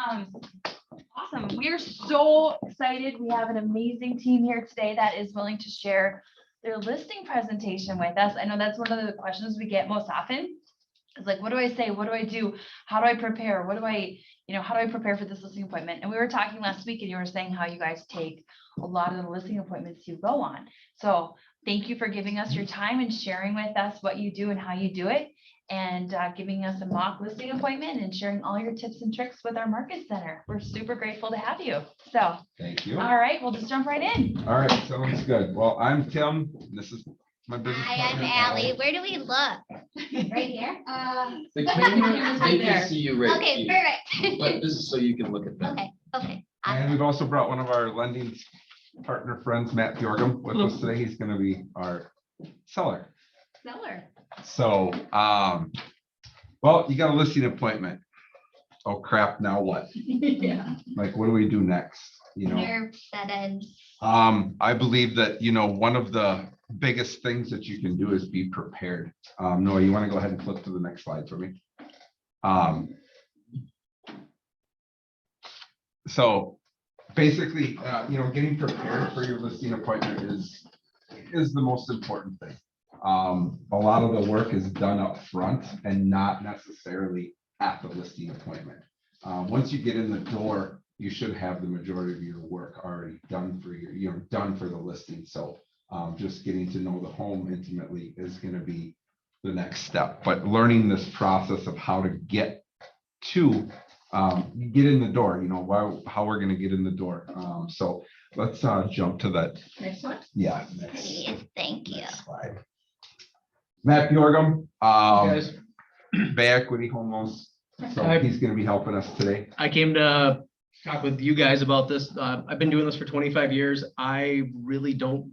Awesome. We are so excited. We have an amazing team here today that is willing to share their listing presentation with us. I know that's one of the questions we get most often. It's like, what do I say? What do I do? How do I prepare? How do I prepare for this listing appointment? And we were talking last week and you were saying how you guys take a lot of the listing appointments you go on. So thank you for giving us your time and sharing with us what you do and how you do it, and giving us a mock listing appointment and sharing all your tips and tricks with our market center. We're super grateful to have you. So thank you. All right, we'll just jump right in. All right, sounds good. Well, I'm Tim. This is my business Hi, I'm partner, Allie. Where do we look? Right here? The camera's camera, right they there. can see you right Okay, here, perfect. but this is so you can look at them. Okay. And we've also brought one of our lending partner friends, Matt Bjorgum, with us today. He's going to be our seller. So, well, you got a listing appointment. Oh crap, now what? Yeah. Like, what do we do next? Nerves, dead ends. I believe that, one of the biggest things that you can do is be prepared. Noah, you want to go ahead and flip to the next slide for me? So basically, getting prepared for your listing appointment is the most important thing. A lot of the work is done up front and not necessarily at the listing appointment. Once you get in the door, you should have the majority of your work already done for done for the listing. So just getting to know the home intimately is going to be the next step. But learning this process of how to get to get in the door, how we're going to get in the door. So let's jump to that. Next one. Yeah. Please, thank you. Next slide. Matt Bjorgum, Guys, Bay Equity Home Loans. So Hi. he's going to be helping us today. I came to talk with you guys about this. I've been doing this for 25 years. I really don't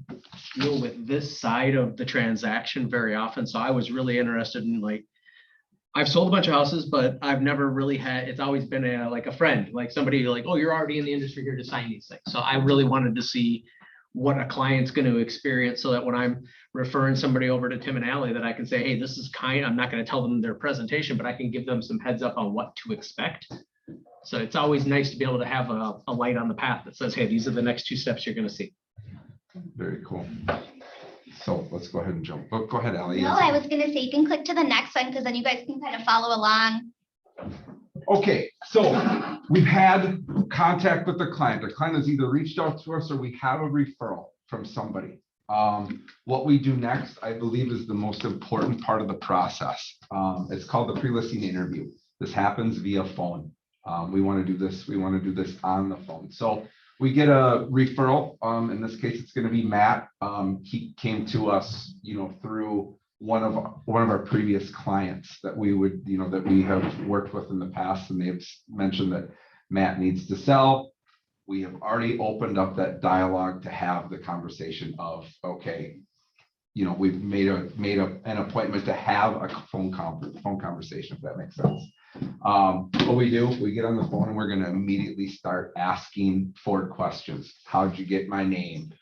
deal with this side of the transaction very often. So I was really interested in, I've sold a bunch of houses, but I've never really it's always been a friend, like somebody like, oh, you're already in the industry here to sign these things. So I really wanted to see what a client's going to experience so that when I'm referring somebody over to Tim and Allie, that I can say, hey, this is I'm not going to tell them their presentation, but I can give them some heads up on what to expect. So it's always nice to be able to have a light on the path that says, hey, these are the next 2 steps you're going to see. Very cool. So let's go ahead and jump. Oh, go ahead, Allie. No, I was gonna say you can click to the next one because then you guys can kind of follow along. Okay, so we've had contact with the client. The client has either reached out to us or we have a referral from somebody. What we do next, I believe, is the most important part of the process. It's called the pre-listing interview. This happens via phone. We want to do this. We want to do this on the phone. So we get a referral. In this case, it's going to be Matt. He came to us, through one of our previous clients that we have worked with in the past, and they've mentioned that Matt needs to sell. We have already opened up that dialogue to have the conversation of, okay, we've made an appointment to have a phone conversation, if that makes sense. What we do, we get on the phone and we're going to immediately start asking Ford questions. How'd you get my name?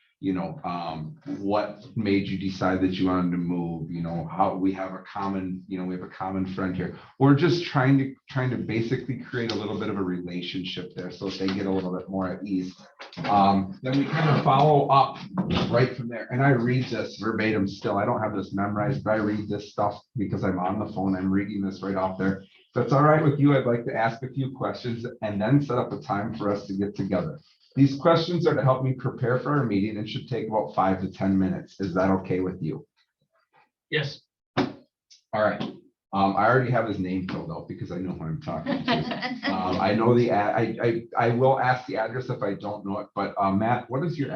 What made you decide that you wanted to move? How we have a common friend here. We're just trying to basically create a little bit of a relationship there so that they get a little bit more at ease. Then we kind of follow up right from there. And I read this verbatim still. I don't have this memorized, but I read this stuff because I'm on the phone. I'm reading this right off there. If that's all right with you, I'd like to ask a few questions and then set up a time for us to get together. These questions are to help me prepare for our meeting and should take about 5 to 10 minutes. Is that okay with you? Yes. All right. I already have his name filled out because I know who I'm talking to. I know I will ask the address if I don't know it, but Matt, what is your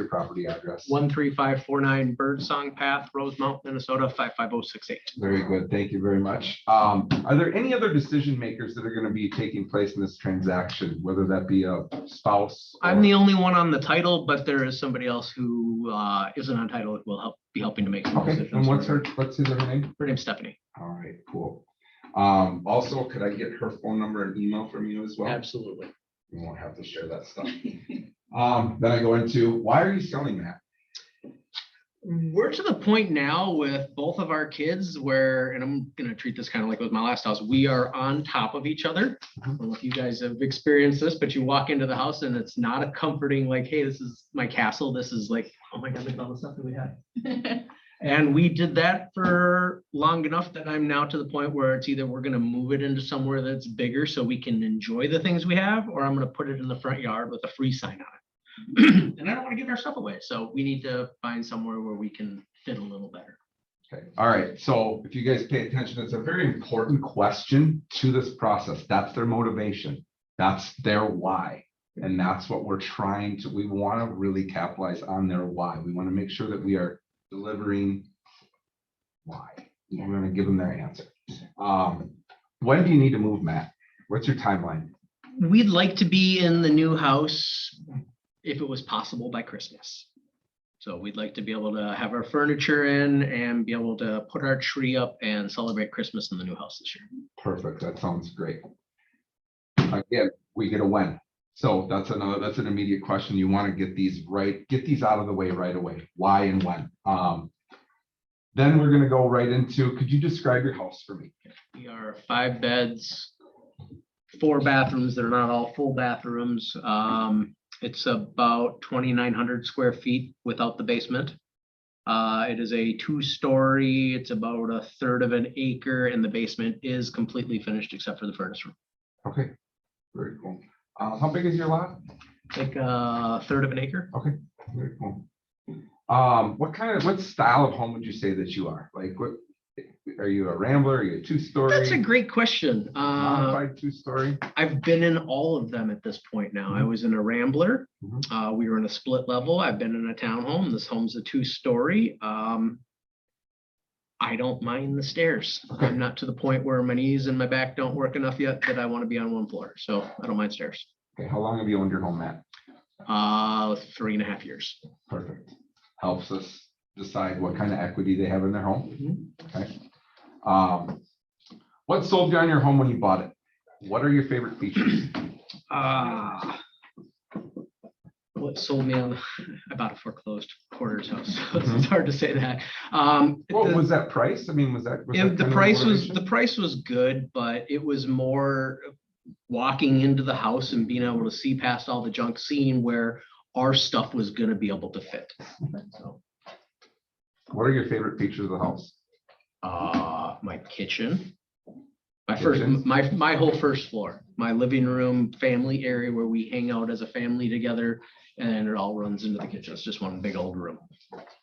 property address? 13549 Birdsong Path, Rosemount, Minnesota 55068. Very good. Thank you very much. Are there any other decision makers that are going to be taking place in this transaction, whether that be a spouse? I'm the only one on the title, but there is somebody else who isn't on title that will be helping to make some Okay. decisions. And what's her name? Her name's Stephanie. All right, cool. Also, could I get her phone number and email from you as well? Absolutely. You won't have to share that stuff. Then I go into, why are you selling that? We're to the point now with both of our kids where, and I'm gonna treat this kind of like with my last house, we are on top of each other. I don't know if you guys have experienced this, but you walk into the house and it's not a comforting, like, hey, this is my castle. This is like, oh my God, look at all the stuff that we have. And we did that for long enough that I'm now to the point where it's either we're gonna move it into somewhere that's bigger so we can enjoy the things we have, or I'm gonna put it in the front yard with a free sign on it. And I don't want to give our stuff away, so we need to find somewhere where we can fit a little better. Okay, all right, so if you guys pay attention, it's a very important question to this process. That's their motivation. That's their why. And that's what we're trying to, we want to really capitalize on their why. We want to make sure that we are delivering why. We're going to give them their answer. When do you need to move, Matt? What's your timeline? We'd like to be in the new house, if it was possible, by Christmas. So we'd like to be able to have our furniture in and be able to put our tree up and celebrate Christmas in the new house this year. Perfect, that sounds great. Again, we get a when. So that's an immediate question. You want to get these out of the way right away. Why and when? Then we're gonna go right into, could you describe your house for me? We are 5 beds, 4 bathrooms. They're not all full bathrooms. It's about 2,900 square feet without the basement. It is a 2-story. It's about 1/3 of an acre, and the basement is completely finished except for the furnace room. Okay, very cool. How big is your lot? Like 1/3 of an acre. Okay, very cool. What style of home would you say that you are? Like, what are you, a rambler? Are you a 2-story? That's a great question. Modified 2-story? I've been in all of them at this point now. I was in a rambler. We were in a split level. I've been in a townhome. This home's a 2-story. I don't mind the stairs. I'm not to the point where my knees and my back don't work enough yet that I want to be on 1 floor. So I don't mind stairs. Okay, how long have you owned your home, Matt? 3.5 years. Perfect. Helps us decide what kind of equity they have in their home. Okay. What sold you on your home when you bought it? What are your favorite features? What sold me on? I bought a foreclosed quarters house. So it's hard to say that. What was that price? I mean, was that the price was good, but it was more walking into the house and being able to see past all the junk, seeing where our stuff was going to be able to fit. So, what are your favorite features of the house? My kitchen, Kitchen? my whole first floor, my living room, family area where we hang out as a family together, and it all runs into the kitchen. It's just one big old room.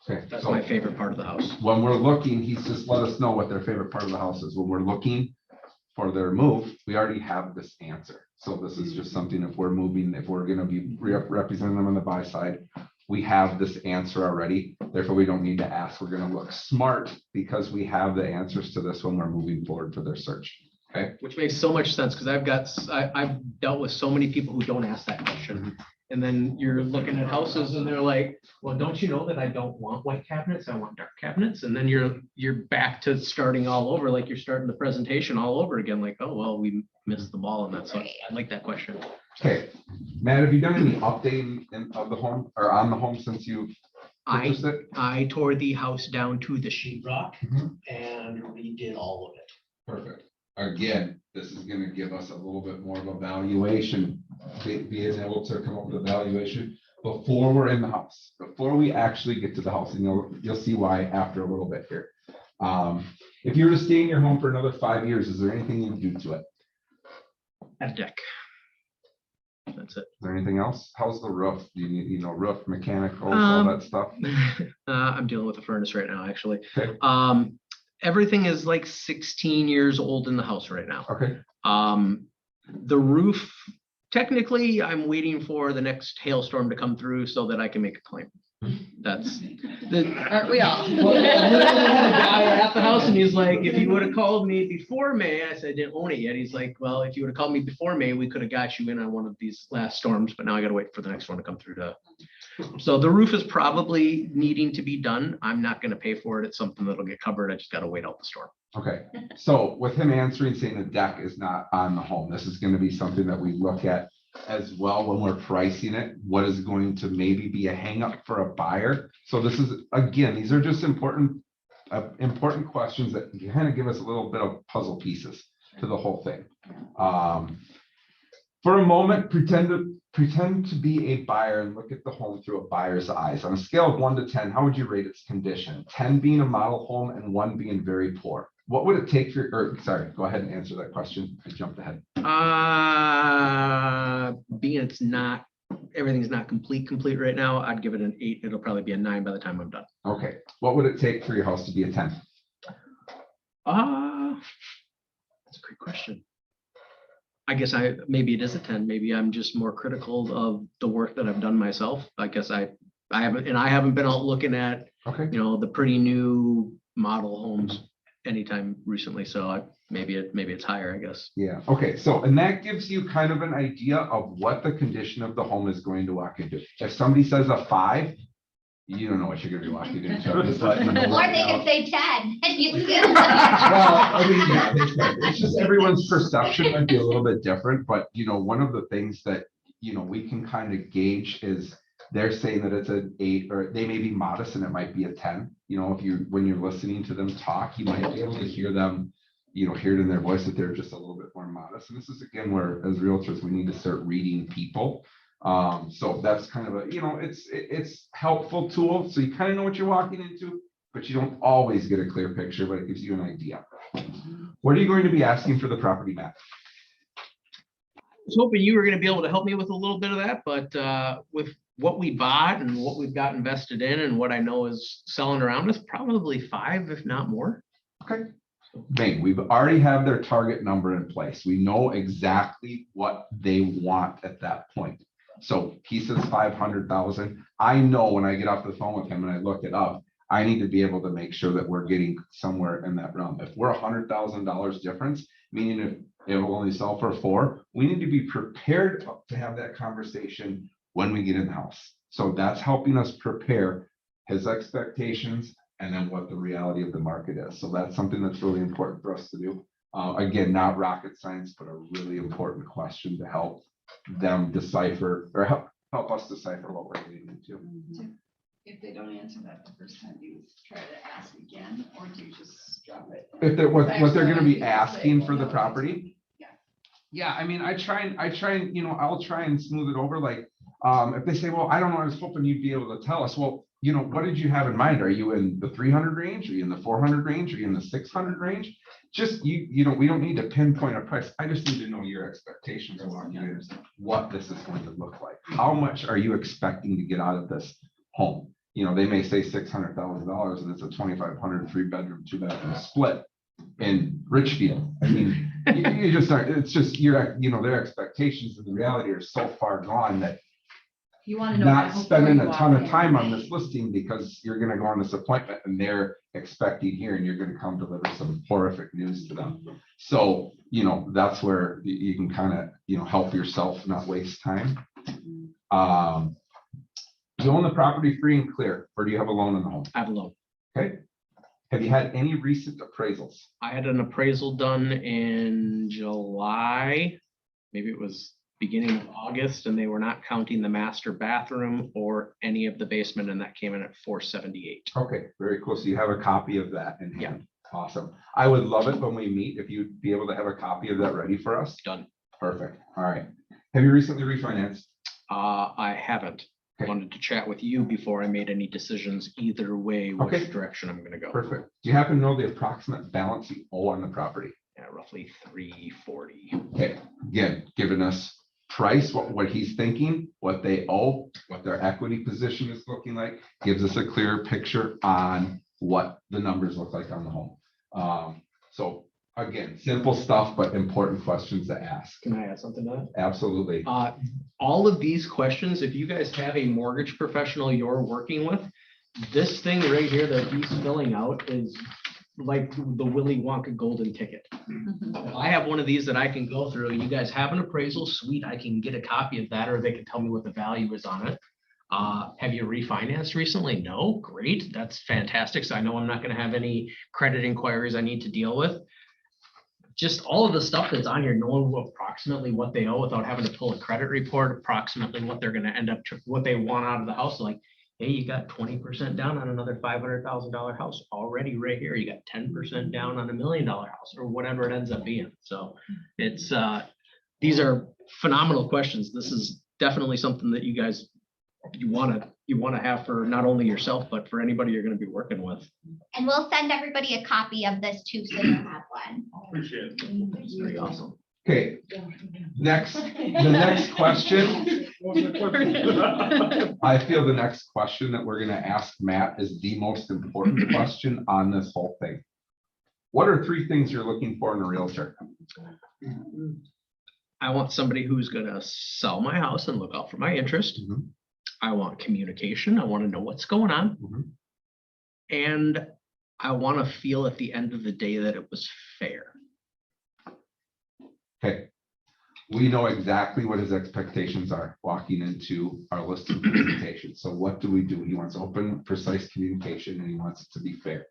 Okay, That's so my favorite part of the house. when we're looking, he's just let us know what their favorite part of the house is. When we're looking for their move, we already have this answer. So this is just something, if we're moving, if we're gonna be representing them on the buy side, we have this answer already. Therefore, we don't need to ask. We're gonna look smart because we have the answers to this when we're moving forward for their search. Okay. Which makes so much sense because I've dealt with so many people who don't ask that question. And then you're looking at houses and they're like, well, don't you know that I don't want white cabinets? I want dark cabinets. And then you're back to starting all over, like you're starting the presentation all over again. Like, oh, well, we missed the ball on that. So I like that question. Okay, Matt, have you done any updating of the home or on the home since you purchased it? I tore the house down to the sheetrock and redid all of it. Perfect. Again, this is gonna give us a little bit more of a valuation, being able to come up with a valuation before we're in the house, before we actually get to the house, and you'll see why after a little bit here. If you were to stay in your home for another 5 years, is there anything you'd do to it? Add a deck. That's it. Is there anything else? How's the roof? Do you need, roof, mechanical, all that stuff? I'm dealing with a furnace right now, actually. Okay. Everything is like 16 years old in the house right now. Okay. The roof, technically, I'm waiting for the next hailstorm to come through so that I can make a claim. That's Aren't we all? Well, I literally had a guy at the house and he's like, if you would have called me before May, I said, I didn't own it yet. He's like, well, if you would have called me before May, we could have got you in on one of these last storms, but now I got to wait for the next one to come through so the roof is probably needing to be done. I'm not going to pay for it. It's something that'll get covered. I just got to wait out the storm. Okay. So with him answering, saying the deck is not on the home, this is going to be something that we look at as well when we're pricing it, what is going to maybe be a hang up for a buyer. So this is, again, these are just important questions that kind of give us a little bit of puzzle pieces to the whole thing. For a moment, pretend to be a buyer and look at the home through a buyer's eyes. On a scale of 1 to 10, how would you rate its condition? 10 being a model home and 1 being very poor. What would it take for, or sorry, go ahead and answer that question. I jumped ahead. Being everything's not complete right now, I'd give it an 8. It'll probably be a 9 by the time I'm done. Okay. What would it take for your house to be a 10? That's a great question. I guess maybe it is a 10. Maybe I'm just more critical of the work that I've done myself. I guess I haven't been out looking at, Okay. the pretty new model homes anytime recently. So maybe it's higher, I guess. Yeah. Okay. So, and that gives you kind of an idea of what the condition of the home is going to walk into. If somebody says a 5, you don't know what you're going to be walking into. I'm just letting you know Or right they now. could say 10 and you Well, I mean, yeah, it's just everyone's perception might be a little bit different, but one of the things that, we can kind of gauge is they're saying that it's an 8, or they may be modest and it might be a 10. When you're listening to them talk, you might be able to hear them, hear it in their voice that they're just a little bit more modest. And this is again where, as realtors, we need to start reading people. So that's kind of it's helpful tool. So you kind of know what you're walking into, but you don't always get a clear picture, but it gives you an idea. What are you going to be asking for the property map? I was hoping you were going to be able to help me with a little bit of that, but with what we bought and what we've got invested in and what I know is selling around us, probably 5, if not more. Okay. Bang, we've already have their target number in place. We know exactly what they want at that point. So he says 500,000. I know when I get off the phone with him and I look it up, I need to be able to make sure that we're getting somewhere in that realm. If we're $100,000 difference, meaning if it will only sell for 4, we need to be prepared to have that conversation when we get in the house. So that's helping us prepare his expectations and then what the reality of the market is. So that's something that's really important for us to do. Again, not rocket science, but a really important question to help them decipher or help us decipher what we're getting into. If they don't answer that the first time, you try to ask again, or do you just drop it? If they're what they're going to be Actually, asking for the no, property. Yeah. Yeah, I mean, I try and I'll try and smooth it over. Like, if they say, well, I don't know, I was hoping you'd be able to tell us. Well, what did you have in mind? Are you in the 300 range? Are you in the 400 range? Are you in the 600 range? Just, we don't need to pinpoint a price. I just need to know your expectations along here, what this is going to look like. How much are you expecting to get out of this home? They may say $600,000 and it's a 2,500 3-bedroom, 2-bathroom split in Richfield. I mean, you just aren't, it's just their expectations and the reality are so far gone that You want to know. not that before spending you a walk ton of in. time on this listing because you're going to go on this appointment and they're expecting here and you're going to come deliver some horrific news to them. So, that's where you can kind of, help yourself not waste time. You own the property free and clear, or do you have a loan on the home? I have a loan. Okay. Have you had any recent appraisals? I had an appraisal done in July, maybe it was beginning of August, and they were not counting the master bathroom or any of the basement, and that came in at 478. Okay, very cool. So you have a copy of that in hand. Awesome. I would love it when we meet if you'd be able to have a copy of that ready for us. Done. Perfect. All right. Have you recently refinanced? I haven't. Okay. Wanted to chat with you before I made any decisions either way, which Okay. direction I'm gonna go. Perfect. Do you happen to know the approximate balance you owe on the property? Yeah, roughly 340. Okay, again, giving us price, what he's thinking, what they owe, what their equity position is looking like, gives us a clear picture on what the numbers look like on the home. So again, simple stuff, but important questions to ask. Can I add something to that? Absolutely. All of these questions, if you guys have a mortgage professional you're working with, this thing right here that he's filling out is like the Willy Wonka golden ticket. If I have one of these that I can go through, you guys have an appraisal, sweet, I can get a copy of that, or they can tell me what the value is on it. Have you refinanced recently? No, great, that's fantastic. So I know I'm not gonna have any credit inquiries I need to deal with. just all of the stuff that's on here, knowing approximately what they owe without having to pull a credit report, approximately what they're gonna end up, what they want out of the house, like, hey, you got 20% down on another $500,000 house already right here. You got 10% down on $1 million house, or whatever it ends up being. So it's, these are phenomenal questions. This is definitely something that you guys, you wanna have for not only yourself, but for anybody you're gonna be working with. And we'll send everybody a copy of this too, so you have one. Appreciate it. It's pretty awesome. Okay, the next question. I feel the next question that we're gonna ask Matt is the most important question on this whole thing. What are 3 things you're looking for in a realtor? I want somebody who's gonna sell my house and look out for my interest. Mhm. I want communication. I want to know what's going on. Mhm. And I want to feel at the end of the day that it was fair. Okay. We know exactly what his expectations are walking into our listing presentation. So what do? He wants open, precise communication, and he wants it to be fair.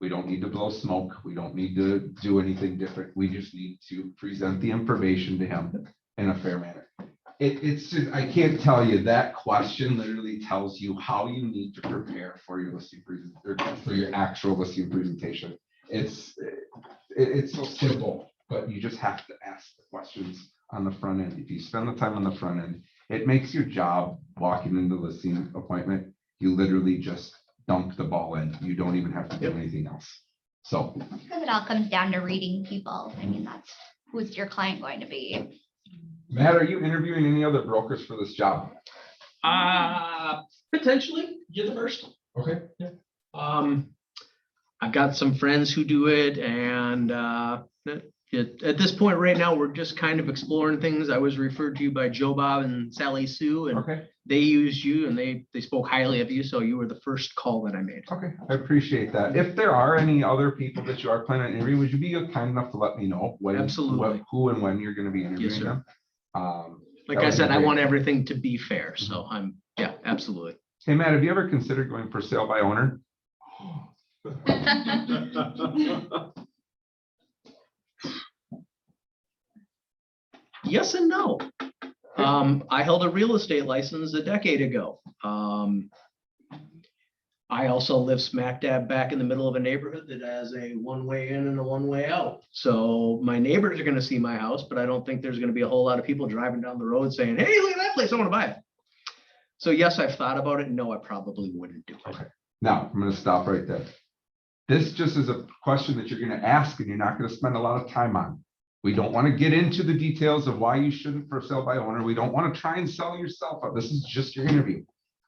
We don't need to blow smoke. We don't need to do anything different. We just need to present the information to him in a fair manner. It's just, I can't tell you, that question literally tells you how you need to prepare for your listing or for your actual listing presentation. It's so simple, but you just have to ask the questions on the front end. If you spend the time on the front end, it makes your job walking into the listing appointment. You literally just dunk the ball in. You don't even have to do anything else. So Because it all comes down to reading people. I mean, that's who's your client going to be. Matt, are you interviewing any other brokers for this job? Potentially, you're the first. Okay. I've got some friends who do it, and at this point right now, we're just kind of exploring things. I was referred to you by Joe Bob and Sally Sue, and Okay. they used you, and they spoke highly of you, so you were the first call that I made. Okay, I appreciate that. If there are any other people that you are planning on interviewing, would you be kind enough to let me know when, Absolutely. who and when you're going to be interviewing Yes, sir. them? Like That I would be said, I great. want everything to be fair, so yeah, absolutely. Hey, Matt, have you ever considered going for sale by owner? Yes and no. I held a real estate license a decade ago. I also live smack dab back in the middle of a neighborhood that has a one-way in and a one-way out. So my neighbors are going to see my house, but I don't think there's going to be a whole lot of people driving down the road saying, hey, look at that place, I want to buy it. So yes, I've thought about it. No, I probably wouldn't do it. Okay. Now, I'm going to stop right there. This just is a question that you're going to ask and you're not going to spend a lot of time on. We don't want to get into the details of why you shouldn't for sale by owner. We don't want to try and sell yourself up. This is just your interview.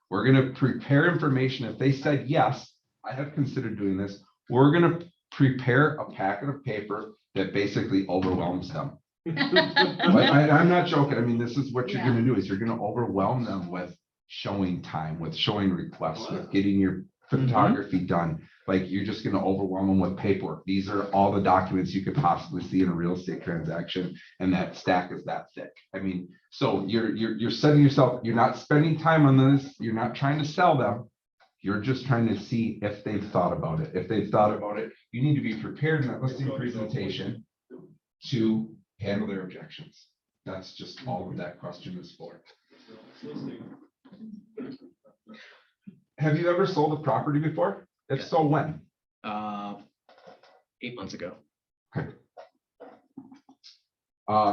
We're going to prepare information. If they said, yes, I have considered doing this, we're going to prepare a packet of paper that basically overwhelms them. I'm not joking. I mean, this is what you're going to do is you're going to overwhelm them with showing time, with showing requests, with getting your photography done. Like you're just going to overwhelm them with paperwork. These are all the documents you could possibly see in a real estate transaction, and that stack is that thick. I mean, so you're setting yourself. You're not spending time on this. You're not trying to sell them. You're just trying to see if they've thought about it. If they've thought about it, you need to be prepared in that listing presentation to handle their objections. That's just all of that question is for. Have you ever sold a property before? If so, when? 8 months ago. Okay.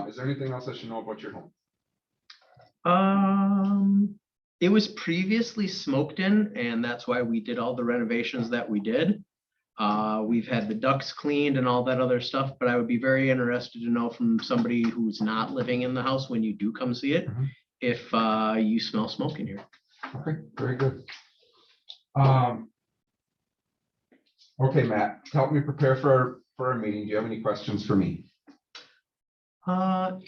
Is there anything else I should know about your home? It was previously smoked in, and that's why we did all the renovations that we did. We've had the ducts cleaned and all that other stuff, but I would be very interested to know from somebody who's not living in the house when you do come see it, if you smell smoke in here. Okay, very good. Okay, Matt, help me prepare for our meeting. Do you have any questions for me? Not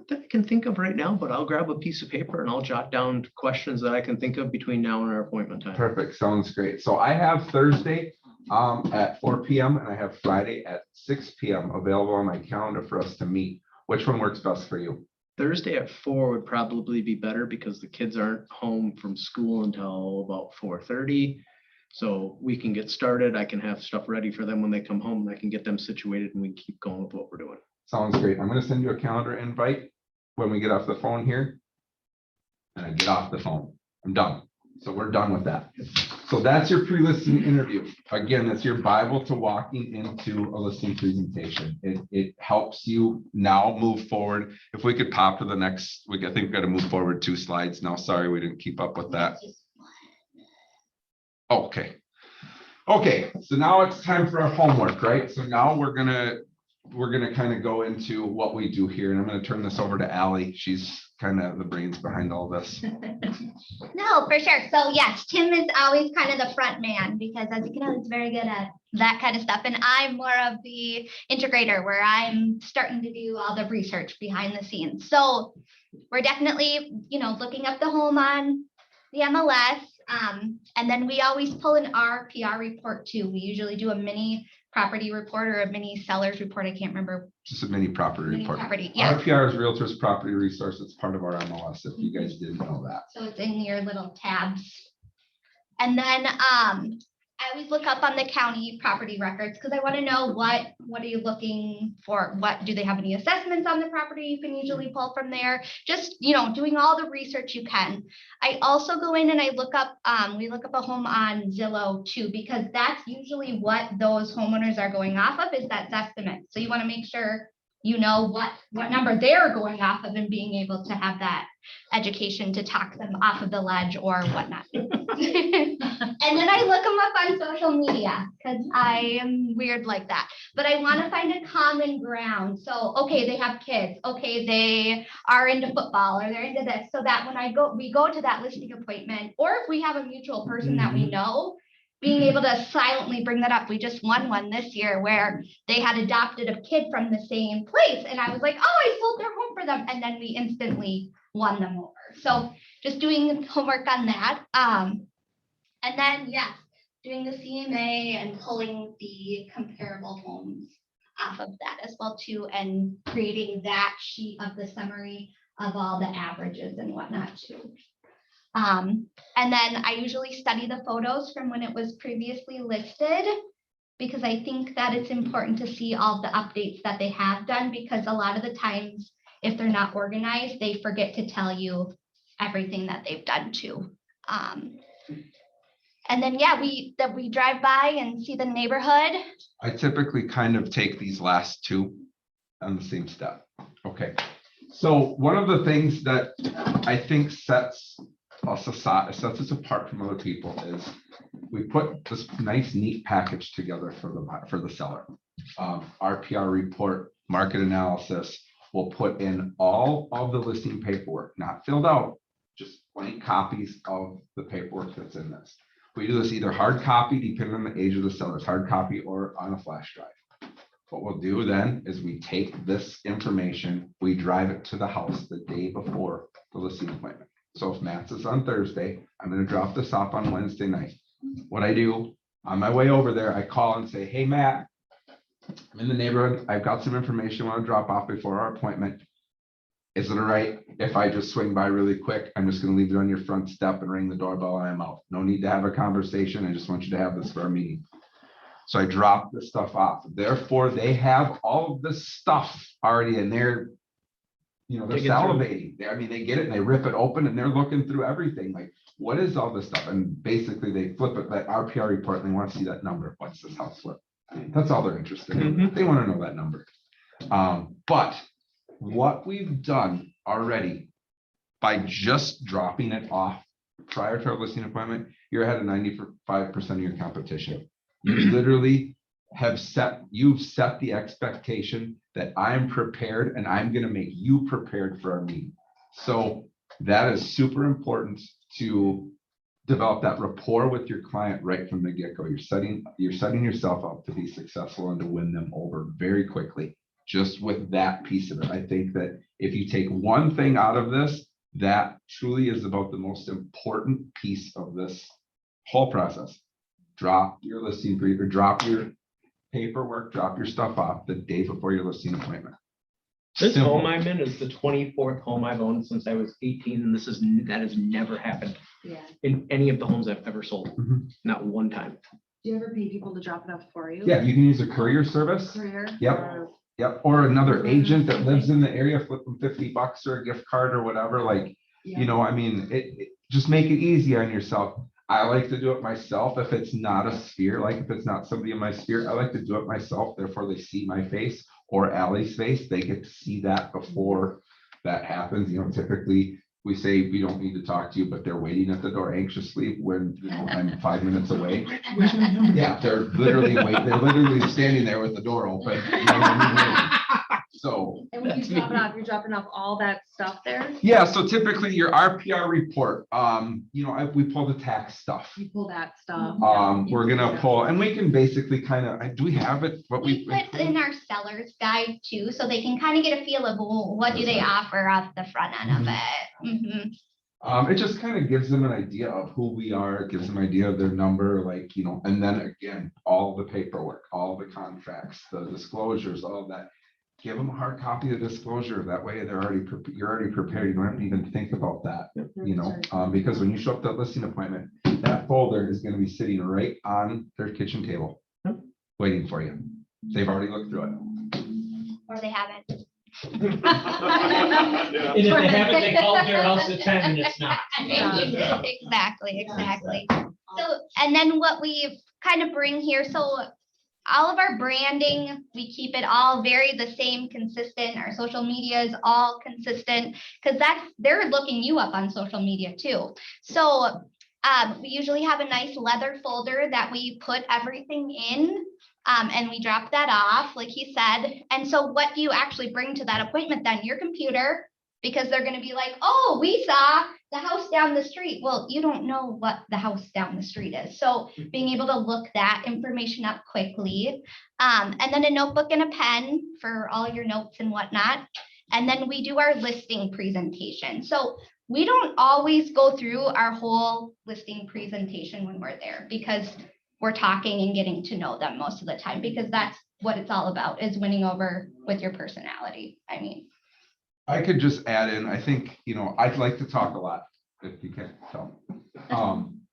that I can think of right now, but I'll grab a piece of paper and I'll jot down questions that I can think of between now and our appointment time. Perfect, sounds great. So I have Thursday at 4 p.m. and I have Friday at 6 p.m. available on my calendar for us to meet. Which one works best for you? Thursday at 4 would probably be better because the kids aren't home from school until about 4:30. So we can get started. I can have stuff ready for them when they come home, and I can get them situated, and we can keep going with what we're doing. Sounds great. I'm gonna send you a calendar invite when we get off the phone here. And I get off the phone. I'm done. So we're done with that. So that's your pre-listing interview. Again, that's your Bible to walking into a listing presentation. It helps you now move forward. If we could pop to the next, I think we've got to move forward 2 slides now. Sorry, we didn't keep up with that. Okay. Okay, so now it's time for our homework, right? So now we're gonna kind of go into what we do here, and I'm gonna turn this over to Allie. She's kind of the brains behind all this. No, for sure. So yes, Tim is always kind of the front man because as you can know, he's very good at that kind of stuff. And I'm more of the integrator where I'm starting to do all the research behind the scenes. So we're definitely, looking up the home on the MLS. And then we always pull an RPR report too. We usually do a mini property report or a mini seller's report. I can't remember. Just a mini property Mini report. property, yeah. RPR is Realtors Property Resource. It's part of our MLS, if you guys didn't know that. So it's in your little tabs. And then I always look up on the county property records because I want to know what are you looking for? What do they have any assessments on the property? You can usually pull from there. Just doing all the research you can. I also go in and I look up. We look up a home on Zillow too because that's usually what those homeowners are going off of is that estimate. So you want to make sure you know what number they're going off of and being able to have that education to talk them off of the ledge or whatnot. And then I look them up on social media because I am weird like that. But I want to find a common ground. So, okay, they have kids. Okay, they are into football or they're into this. So that when we go to that listing appointment, or if we have a mutual person that we know, being able to silently bring that up. We just won one this year where they had adopted a kid from the same place. And I was like, oh, I sold their home for them. And then we instantly won them over. So just doing homework on that. And then, yes, doing the CMA and pulling the comparable homes off of that as well too, and creating that sheet of the summary of all the averages and whatnot too. And then I usually study the photos from when it was previously listed because I think that it's important to see all the updates that they have done because a lot of the times if they're not organized, they forget to tell you everything that they've done too. And then, yeah, we drive by and see the neighborhood. I typically kind of take these last 2 on the same step. Okay. So one of the things that I think sets us apart from other people is we put this nice, neat package together for the seller. RPR report, market analysis. We'll put in all of the listing paperwork, not filled out, just blank copies of the paperwork that's in this. We do this either hard copy, depending on the age of the sellers, hard copy or on a flash drive. What we'll do then is we take this information, we drive it to the house the day before the listing appointment. So if Matt's is on Thursday, I'm going to drop this off on Wednesday night. What I do on my way over there, I call and say, hey, Matt, I'm in the neighborhood. I've got some information I want to drop off before our appointment. Is it all right if I just swing by really quick? I'm just going to leave it on your front step and ring the doorbell and I'm out. No need to have a conversation. I just want you to have this for our meeting. So I drop this stuff off. Therefore, they have all of this stuff already in there. They're salivating. They get it and they rip it open and they're looking through everything. Like, what is all this stuff? And basically they flip it, that RPR report, and they want to see that number. What's this house worth? That's all they're interested in. They want to know that number. But what we've done already by just dropping it off prior to our listing appointment, you're ahead of 95% of your competition. You literally you've set the expectation that I'm prepared and I'm going to make you prepared for our meeting. So that is super important to develop that rapport with your client right from the get-go. You're setting yourself up to be successful and to win them over very quickly. Just with that piece of it. I think that if you take one thing out of this, that truly is about the most important piece of this whole process. Drop your listing brief or drop your paperwork, drop your stuff off the day before your listing appointment. This Simple. home I'm in is the 24th home I've owned since I was 18, and that has never happened Yeah. in any of the homes I've ever sold. Mhm. Not one time. Do you ever pay people to drop it off for you? Yeah, you can use a courier service. Courier? Yep. Or- Yep, or another agent that lives in the area, flip them $50 or a gift card or whatever, like, you know, I mean, just make it easy on yourself. I like to do it myself if it's not a sphere, like if it's not somebody in my sphere, I like to do it myself, therefore they see my face or Allie's face, they get to see that before that happens, you know, typically we say, we don't need to talk to you, but they're waiting at the door anxiously when, you know, I'm 5 minutes away. Yeah, they're literally standing there with the door open. You know what I mean? So, And when you drop it off, you're dropping off all that stuff there? yeah, so typically your RPR report, you know, we pull the tax stuff. You pull that stuff. We're gonna pull, and we can basically kind of, do we have it? What We put in our seller's guide too, so they can kind of get a feel of, well, what do they offer off the front end of it? Mhm. It just kind of gives them an idea of who we are, gives them an idea of their number, like, you know, and then again, all the paperwork, all the contracts, the disclosures, all of that. Give them a hard copy of disclosure. That way you're already prepared. You don't have to even think about that, you know, because when you show up to that listing appointment, that folder is going to be sitting right on their kitchen table, waiting for you. They've already looked through it. Or they haven't. And if they haven't, they called their house at 10 and it's not. Exactly. So, and then what we kind of bring here, so all of our branding, we keep it all very the same, consistent. Our social media is all consistent because they're looking you up on social media too. So we usually have a nice leather folder that we put everything in. And we drop that off, like he said. And so what do you actually bring to that appointment then? Your computer, because they're going to be like, oh, we saw the house down the street. Well, you don't know what the house down the street is. So being able to look that information up quickly. And then a notebook and a pen for all your notes and whatnot. And then we do our listing presentation. So we don't always go through our whole listing presentation when we're there because we're talking and getting to know them most of the time, because that's what it's all about, is winning over with your personality. I mean, I could just add in, I think, you know, I'd like to talk a lot, if you can't tell.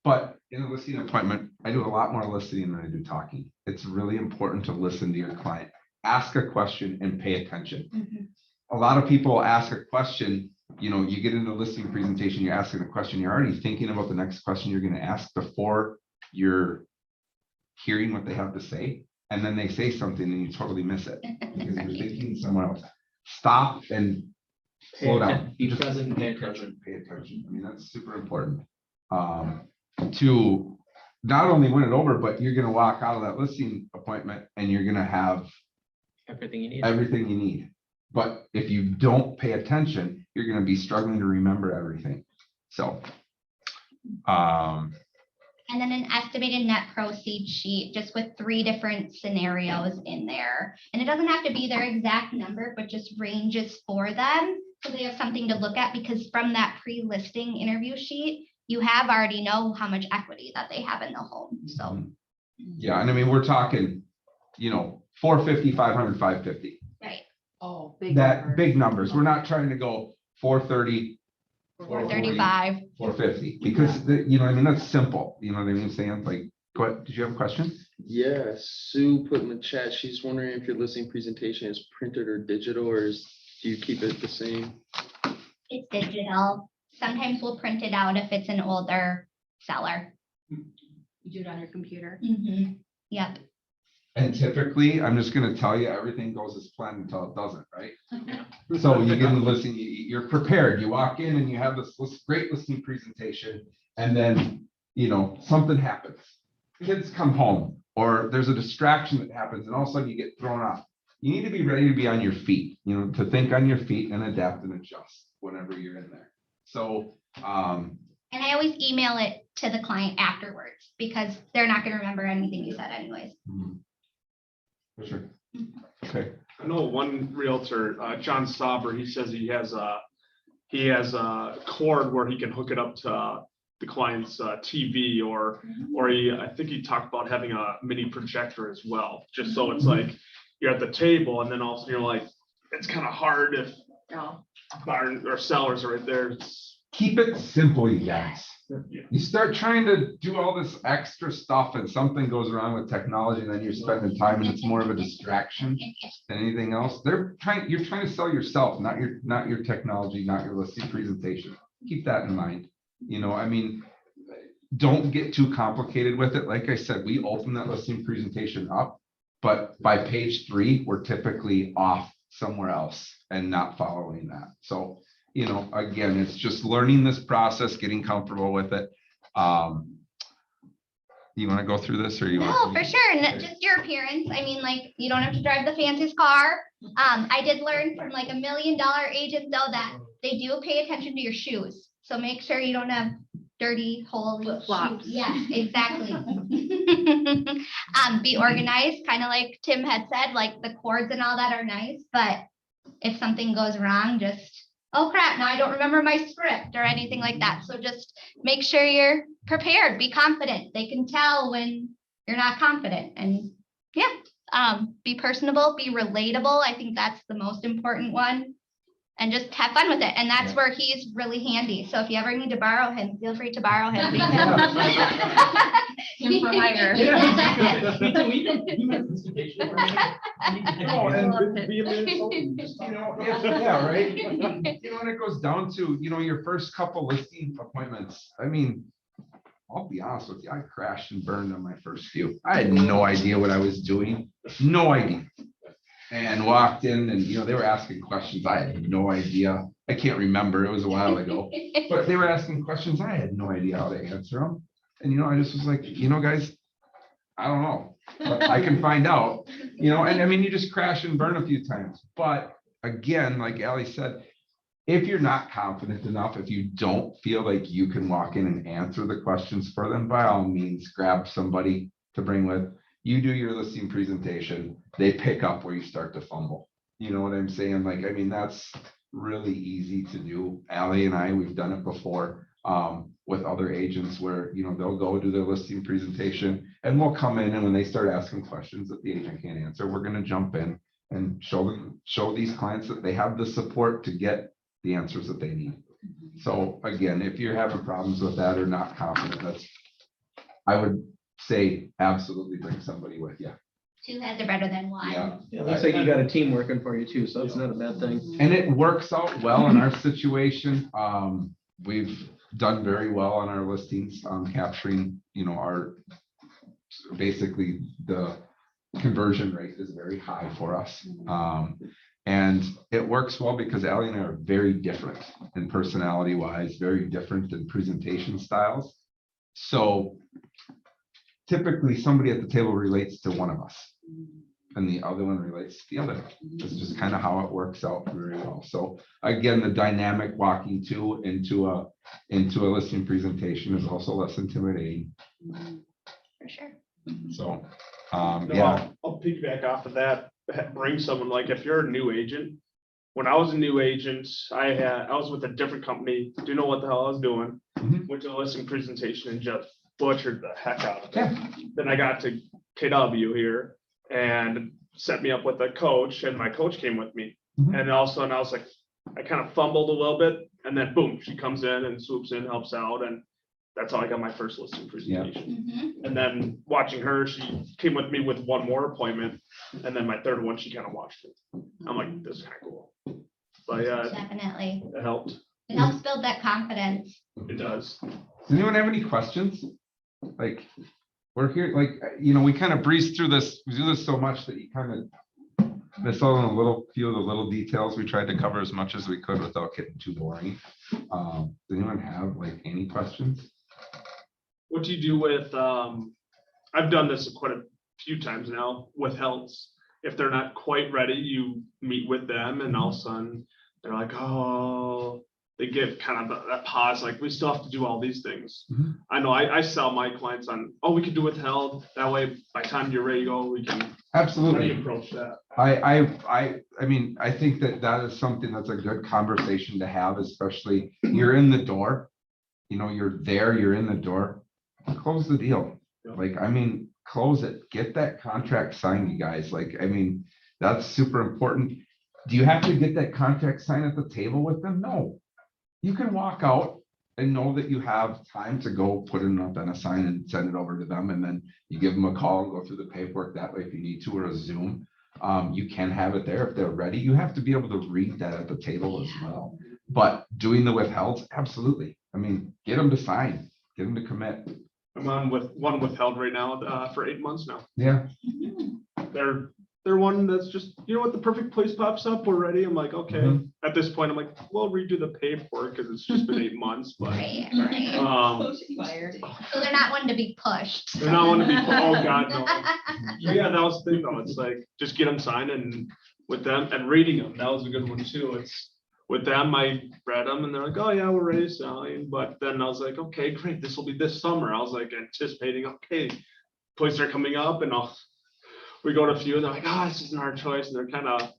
But in a listing appointment, I do a lot more listening than I do talking. It's really important to listen to your client, ask a question and pay attention. A lot of people ask a question, you know, you get into a listing presentation, you're asking a question, you're already thinking about the next question you're going to ask before you're hearing what they have to say, and then they say something and you totally miss it because you're thinking someone else. Stop and slow down. Be Just present and pay be present, attention. pay attention. I mean, that's super important. To not only win it over, but you're gonna walk out of that listing appointment and you're gonna have Everything you need. everything you need. But if you don't pay attention, you're gonna be struggling to remember everything. So, and then an estimated net proceeds sheet, just with 3 different scenarios in there. And it doesn't have to be their exact number, but just ranges for them. So they have something to look at, because from that pre-listing interview sheet, you have already know how much equity that they have in the home. So, yeah, and I mean, we're talking, you know, 450, 500, 550. right. Oh, big. That number. big numbers. We're not trying to go 430, 435. 450, because you know, I mean, that's simple. You know what I mean? Saying like, go ahead. Did you have a question? Yeah, Sue put in the chat, she's wondering if your listing presentation is printed or digital, or do you keep it the same? It's digital. Sometimes we'll print it out if it's an older seller. You do it on your computer. Yep. And typically, I'm just going to tell you, everything goes as planned until it doesn't, right? So you get in the listing, you're prepared. You walk in and you have this great listing presentation, and then, you know, something happens. Kids come home, or there's a distraction that happens, and all of a sudden you get thrown off. You need to be ready to be on your feet, you know, to think on your feet and adapt and adjust whenever you're in there. So, And I always email it to the client afterwards, because they're not going to remember anything you said anyways. for sure. Okay. I know one realtor, John Sauber, he says he has a cord where he can hook it up to the client's TV, or I think he talked about having a mini projector as well, just so it's like you're at the table and then also you're like it's kind of hard if No. buyer or sellers are right there. Keep it simple, you guys. Yeah. You start trying to do all this extra stuff and something goes wrong with technology, and then you're spending time and it's more of a distraction than anything else. You're trying to sell yourself, not your technology, not your listing presentation. Keep that in mind. You know, I mean, don't get too complicated with it. Like I said, we open that listing presentation up, but by page 3, we're typically off somewhere else and not following that. So, you know, again, it's just learning this process, getting comfortable with it. You want to go through this or you No, want? for sure. And just your appearance. I mean, like, you don't have to drive the fanciest car. I did learn from like $1 million agents though that they do pay attention to your shoes. So make sure you don't have dirty holes. Flip-flops. Yes, exactly. Be organized, kind of like Tim had said, like the cords and all that are nice, but if something goes wrong, just, oh crap, now I don't remember my script or anything like that. So just make sure you're prepared, be confident. They can tell when you're not confident, and yeah, be personable, be relatable. I think that's the most important one. And just have fun with it. And that's where he's really handy. So if you ever need to borrow him, feel free to borrow him. Him for hire. Oh, and you know, yeah, right. You know, and it goes down to, you know, your first couple listing appointments. I mean, I'll be honest with you, I crashed and burned on my first few. I had no idea what I was doing, no idea. And walked in and, you know, they were asking questions. I had no idea. I can't remember. It was a while ago, but they were asking questions. I had no idea how to answer them. And, you know, I just was like, you know, guys, I don't know, but I can find out, you know, and I mean, you just crash and burn a few times. But again, like Allie said, if you're not confident enough, if you don't feel like you can walk in and answer the questions for them, by all means, grab somebody to bring with. You do your listing presentation, they pick up where you start to fumble. You know what I'm saying? Like, I mean, that's really easy to do. Allie and I, we've done it before with other agents where, you know, they'll go do their listing presentation and we'll come in, and when they start asking questions that the agent can't answer, we're going to jump in and show these clients that they have the support to get the answers that they need. So again, if you're having problems with that or not confident, I would say absolutely bring somebody with you. 2 heads are better than 1. Yeah. It looks like you got a team working for you too, so it's not a bad thing. And it works out well in our situation. We've done very well on our listings, capturing, you know, our basically the conversion rate is very high for us. And it works well because Allie and I are very different in personality wise, very different in presentation styles. So typically somebody at the table relates to one of us and the other one relates to the other. It's just kind of how it works out very well. So again, the dynamic walking into a listing presentation is also less intimidating. For sure. So, No, yeah. I'll piggyback off of that. Bring someone, like if you're a new agent. When I was a new agent, I was with a different company, didn't know what the hell I was doing. Mhm. Went to the listing presentation and just butchered the heck out of it. Yeah. Then I got to KW here and set me up with a coach, and my coach came with me. Mhm. And all of a sudden I was like, I kind of fumbled a little bit, and then boom, she comes in and swoops in, helps out, and that's how I got my first listing presentation. Mhm. And then watching her, she came with me with one more appointment, and then my third one, she kind of watched it. I'm like, this is kind of cool. But yeah, Definitely. it helped. It helps build that confidence. It does. Does anyone have any questions? Like, we're here, like, you know, we kind of breeze through this, we do this so much that you kind of miss out on a few of the little details. We tried to cover as much as we could without getting too boring. Does anyone have like any questions? What do you do with, I've done this quite a few times now with helps. If they're not quite ready, you meet with them and all of a sudden they're like, oh, they give kind of that pause, like we still have to do all these things. Mhm. I know I sell my clients on, oh, we can do withheld. That way, by the time you're ready to go, we can. How do Absolutely. you approach that? I mean, I think that is something that's a good conversation to have, especially you're in the door, you know, you're there, you're in the door, close the deal. Like, I mean, close it, get that contract signed, you guys. Like, I mean, that's super important. Do you have to get that contract signed at the table with them? No. You can walk out and know that you have time to go put it up on a sign and send it over to them. And then you give them a call and go through the paperwork that way if you need to, or a Zoom. You can have it there if they're ready. You have to be able to read that at the table as well. But doing the withhelds, absolutely. I mean, get them to sign, get them to commit. I'm on with one withheld right now, for 8 months now. Yeah. They're one that's just, you know what, the perfect place pops up, we're ready. I'm like, okay. Mhm. At this point, I'm like, well, redo the paperwork because it's just been 8 months, but, Right, right. Expired. So they're not one to be pushed. they're not one to be, oh, God, no. Yeah, that was the thing though. It's like, just get them signed and with them and reading them. That was a good one too. It's with them, I read them and they're like, oh yeah, we're ready to sign. But then I was like, okay, great. This will be this summer. I was like anticipating, okay, points are coming up and we go to a few and they're like, oh, this isn't our choice. And they kind of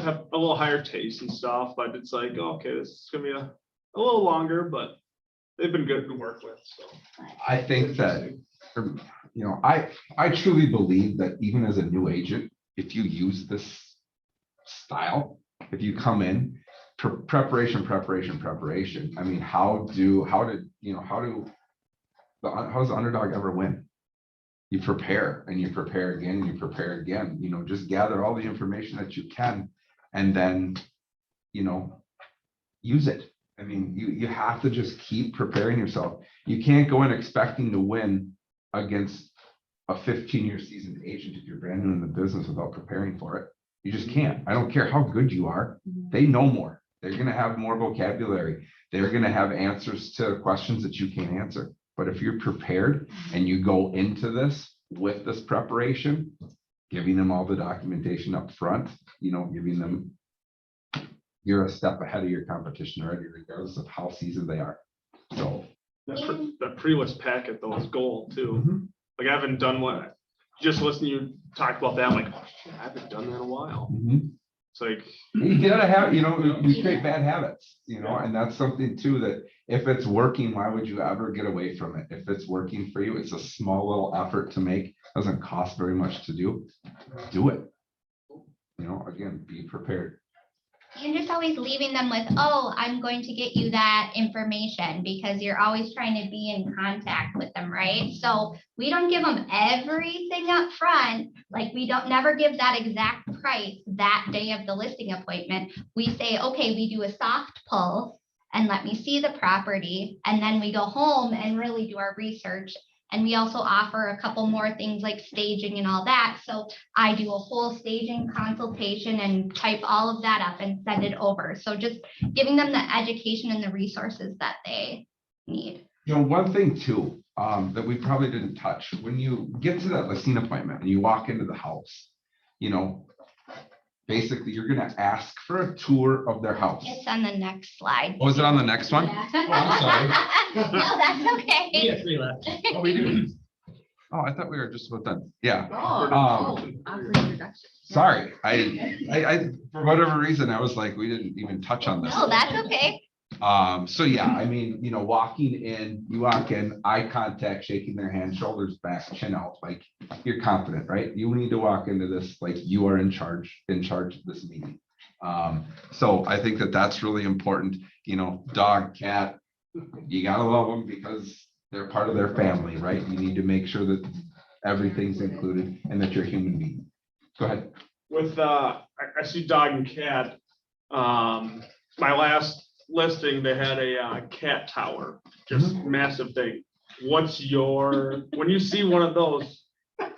have a little higher taste and stuff, but it's like, oh, okay, this is gonna be a little longer, but they've been good to work with, so. I think that, you know, I truly believe that even as a new agent, if you use this style, if you come in, preparation. I mean, how does the underdog ever win? You prepare and you prepare again and you prepare again, you know, just gather all the information that you can and then, you know, use it. I mean, you have to just keep preparing yourself. You can't go in expecting to win against a 15-year seasoned agent if you're brand new in the business without preparing for it. You just can't. I don't care how good you are. They know more. They're going to have more vocabulary. They're going to have answers to questions that you can't answer. But if you're prepared and you go into this with this preparation, giving them all the documentation up front, you know, giving them, you're a step ahead of your competition already, regardless of how seasoned they are. So That pre-list packet though is gold too. mhm, Like I haven't done one, just listening to you talk about that, I'm like, oh, shit, I haven't done that in a while. mhm. It's like, You gotta have, you know, we create bad habits, you know, and that's something too, that if it's working, why would you ever get away from it? If it's working for you, it's a small little effort to make, doesn't cost very much to do it. You know, again, be prepared. And just always leaving them with, oh, I'm going to get you that information, because you're always trying to be in contact with them, right? So we don't give them everything up front. Like we don't never give that exact price that day of the listing appointment. We say, okay, we do a soft pull and let me see the property. And then we go home and really do our research. And we also offer a couple more things like staging and all that. So I do a whole staging consultation and type all of that up and send it over. So just giving them the education and the resources that they need. You know, one thing too, that we probably didn't touch, when you get to that listing appointment and you walk into the house, you know, basically you're gonna ask for a tour of their house. It's on the next slide. Oh, is it on the next one? Yeah. Oh, I'm No, that's okay. 3 left. Oh, we do. Oh, I thought we were just about done. Yeah, Offer introduction. sorry. I, for whatever reason, I was like, we didn't even touch on this. No, that's okay. So yeah, I mean, you know, walking in, you walk in, eye contact, shaking their hand, shoulders back, chin out, like you're confident, right? You need to walk into this like you are in charge of this meeting. So I think that that's really important. You know, dog, cat, you gotta love them because they're part of their family, right? You need to make sure that everything's included and that you're a human being. Go ahead. with, I see dog and cat. My last listing, they had a cat tower, just massive thing. What's when you see one of those,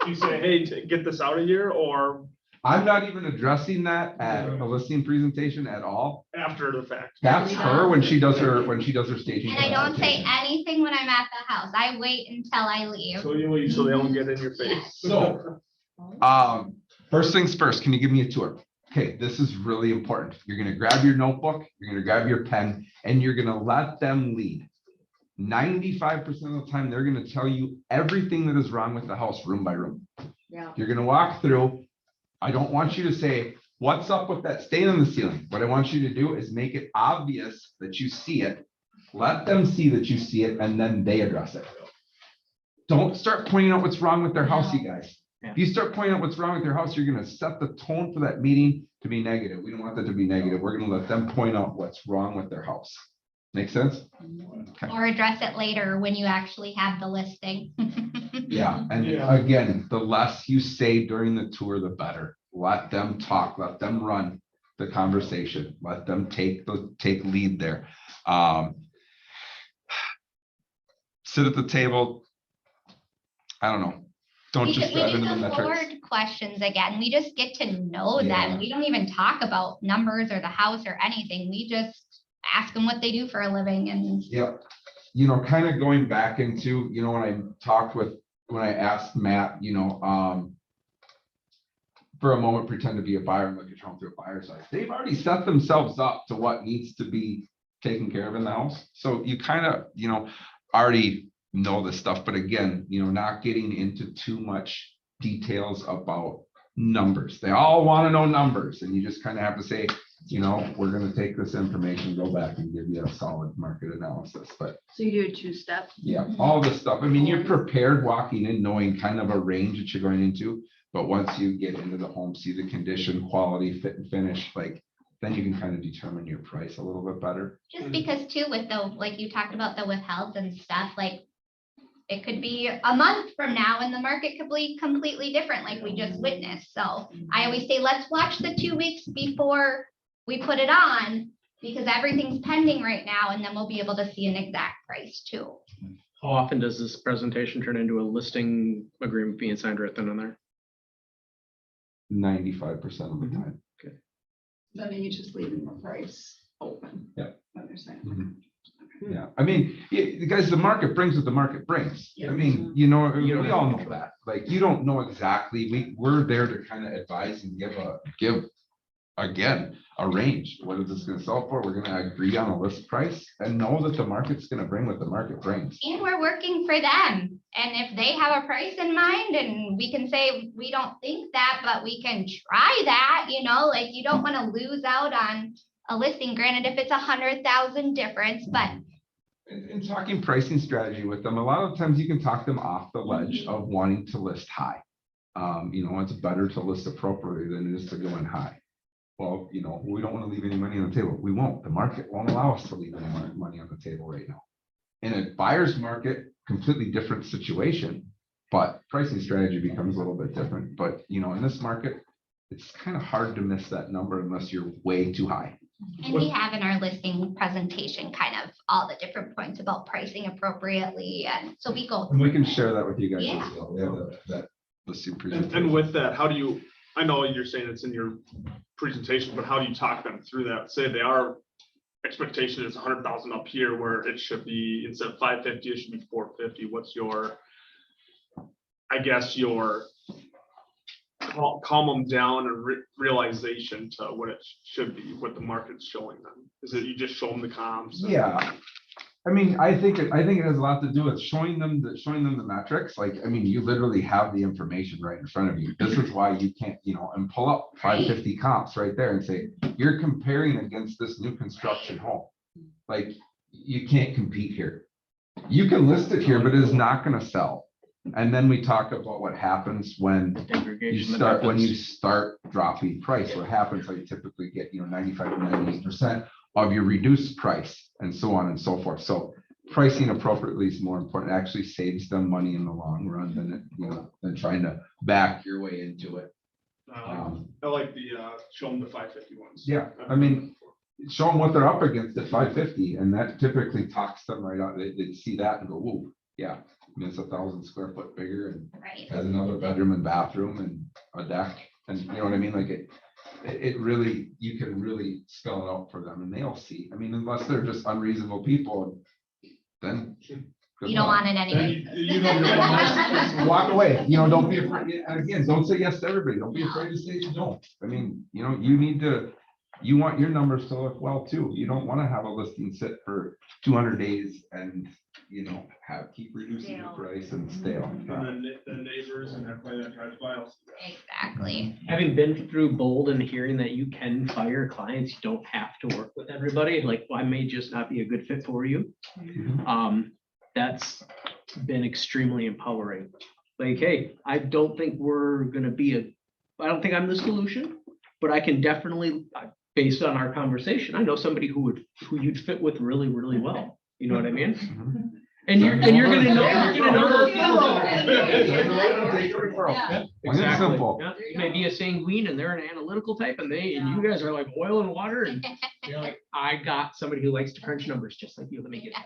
you say, hey, get this out of here, or I'm not even addressing that at a listing presentation at all. after the fact? That's her when she does her staging. And I don't say presentation. anything when I'm at the house. I wait until I leave. So you leave, so they don't get in your face. So, first things first, can you give me a tour? Okay, this is really important. You're gonna grab your notebook, you're gonna grab your pen, and you're gonna let them lead. 95% of the time, they're gonna tell you everything that is wrong with the house, room by room. Yeah. You're gonna walk through. I don't want you to say, what's up with that stain on the ceiling? What I want you to do is make it obvious that you see it. Let them see that you see it, and then they address it. Don't start pointing out what's wrong with their house, you guys. If you start pointing out what's wrong with your house, you're gonna set the tone for that meeting to be negative. We don't want that to be negative. We're gonna let them point out what's wrong with their house. Make sense? Or address it later when you actually have the listing. Yeah, and Yeah. again, the less you say during the tour, the better. Let them talk, let them run the conversation, let them take lead there. Sit at the table. I don't know. Don't We just do drive into the the metrics. board questions again. We just get to know Yeah. them. We don't even talk about numbers or the house or anything. We just ask them what they do for a living and Yep. You know, kind of going back into, you know, when I asked Matt, you know, for a moment, pretend to be a buyer and look at your home through a buyer's eyes. They've already set themselves up to what needs to be taken care of in the house. So you kind of, you know, already know this stuff, but again, you know, not getting into too much details about numbers. They all want to know numbers, and you just kind of have to say, you know, we're going to take this information, go back and give you a solid market analysis. But So you do a two-step. yeah, all this stuff. I mean, you're prepared walking in, knowing kind of a range that you're going into. But once you get into the home, see the condition, quality, fit and finish, like, then you can kind of determine your price a little bit better. just because too, with the, like you talked about the withheld and stuff, like it could be a month from now and the market could be completely different, like we just witnessed. So I always say, let's watch the 2 weeks before we put it on, because everything's pending right now, and then we'll be able to see an exact price too. How often does this presentation turn into a listing agreement being signed right then and there? 95% of the time. Then you just leaving the price open. Yeah. What they're saying. Mhm. Yeah, I mean, guys, the market brings what the market brings. I Yeah. mean, you know, You don't we have all know control. that. Like, you don't know exactly. We're there to kind of advise and give again a range. What is this going to sell for? We're going to agree on a list price and know that the market's going to bring what the market brings. And we're working for them. And if they have a price in mind, and we can say, we don't think that, but we can try that, you know, like you don't want to lose out on a listing. Granted, if it's 100,000 difference, but In talking pricing strategy with them, a lot of times you can talk them off the ledge of wanting to list high. You know, it's better to list appropriately than it is to go in high. Well, you know, we don't want to leave any money on the table. We won't. The market won't allow us to leave any money on the table right now. In a buyer's market, completely different situation, but pricing strategy becomes a little bit different. But, you know, in this market, it's kind of hard to miss that number unless you're way too high. and we have in our listing presentation kind of all the different points about pricing appropriately. And so we go. And we can share that with you guys Yeah. as well. We have that listing And presentation. with that, how do you, I know you're saying it's in your presentation, but how do you talk them through that? Say they are, expectation is 100,000 up here where it should be, instead of 550, it should be 450. What's your, I guess, your calm them down and realization to what it should be, what the market's showing them? Is it you just show them the comps? Yeah. I mean, I think it has a lot to do with showing them the metrics. Like, I mean, you literally have the information right in front of you. This is why you can't, you know, and pull up 550 comps right there and say, you're comparing against this new construction home. Like, you can't compete here. You can list it here, but it is not going to sell. And then we talk about what happens when you start dropping price. What happens, like you typically get, you know, 95 to 98% of your reduced price and so on and so forth. So pricing appropriately is more important. It actually saves them money in the long run than trying to back your way into it. I like the show them the 550 ones. Yeah, I mean, show them what they're up against at 550, and that typically talks them right out. They see that and go, whoa, yeah. I mean, it's 1,000 square foot bigger and Right. has another bedroom and bathroom and a deck. And you know what I mean? Like it really, you can really spell it out for them and they'll see. I mean, unless they're just unreasonable people, then. good You don't luck. want it anyway. Walk away, you know, don't be afraid. And again, don't say yes to everybody. Don't be afraid to say no. I mean, you know, you want your numbers to look well too. You don't want to have a listing sit for 200 days and, you know, keep reducing the price and stale. And then the neighbors and everybody that drives by else. Exactly. Having been through Bold and hearing that you can fire clients, you don't have to work with everybody. Like, well, I may just not be a good fit for you. Mhm. That's been extremely empowering. Like, hey, I don't think I don't think I'm the solution, but I can definitely, based on our conversation, I know somebody who you'd fit with really, really well. You know what I mean? Mhm. And you're gonna know those people. Take a referral. Yeah, Plain and exactly. simple. Yeah, you may be a sanguine and they're an analytical type and you guys are like oil and water and you're like, I got somebody who likes to crunch numbers just like you. Let me get it.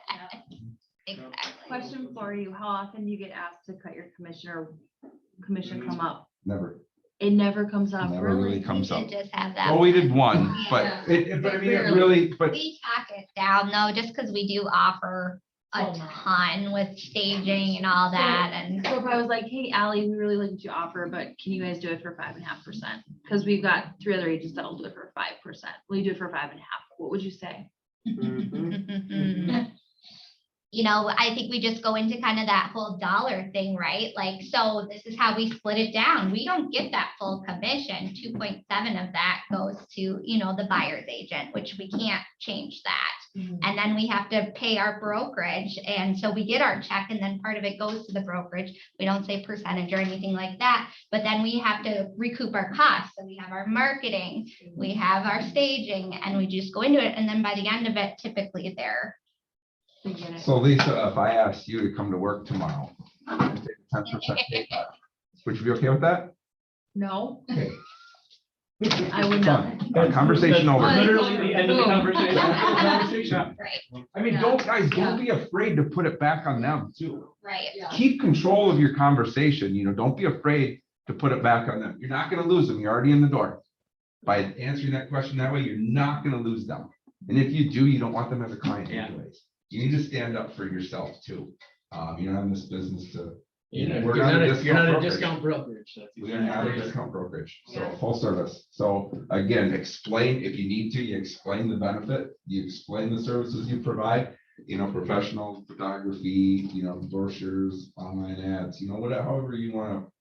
Exactly. Question for you, how often do you get asked to cut your commission come up? Never, It never comes up, never really really? comes We up. did just have that. Well, we did one, Yeah. but I mean, it really, but We talk it down though, just because we do offer a So much. ton with staging and all that and. So if I was like, hey, Allie, we really like what you offer, but can you guys do it for 5.5%? Because we've got 3 other agents that'll do it for 5%. Will you do it for 5.5? What would you say? You know, I think we just go into kind of that whole dollar thing, right? Like, so this is how we split it down. We don't get that full commission. 2.7 of that goes to, you know, the buyer's agent, which we can't change that. And then we have to pay our brokerage. And so we get our check and then part of it goes to the brokerage. We don't say percentage or anything like that, but then we have to recoup our costs. So we have our marketing, we have our staging, and we just go into it. And then by the end of it, typically they're. We get it. so Lisa, if I asked you to come to work tomorrow, and take a 10% pay cut, would you be okay with that? No, Okay. I would not. Done. Conversation over. Literally the end of the conversation. Right, I mean, don't be afraid to put it back on them too. right. Keep control of your conversation, don't be afraid to put it back on them. You're not gonna lose them. You're already in the door. By answering that question that way, you're not gonna lose them. And if you do, you don't want them as a client Yeah. anyways. You need to stand up for yourself too. You're not in this business to. We're You're not a you're not a discount discount brokerage. We are not a discount brokerage, so full service. So again, explain, if you need to, you explain the benefit, you explain the services you provide, professional photography, brochures, online ads, whatever, however you want to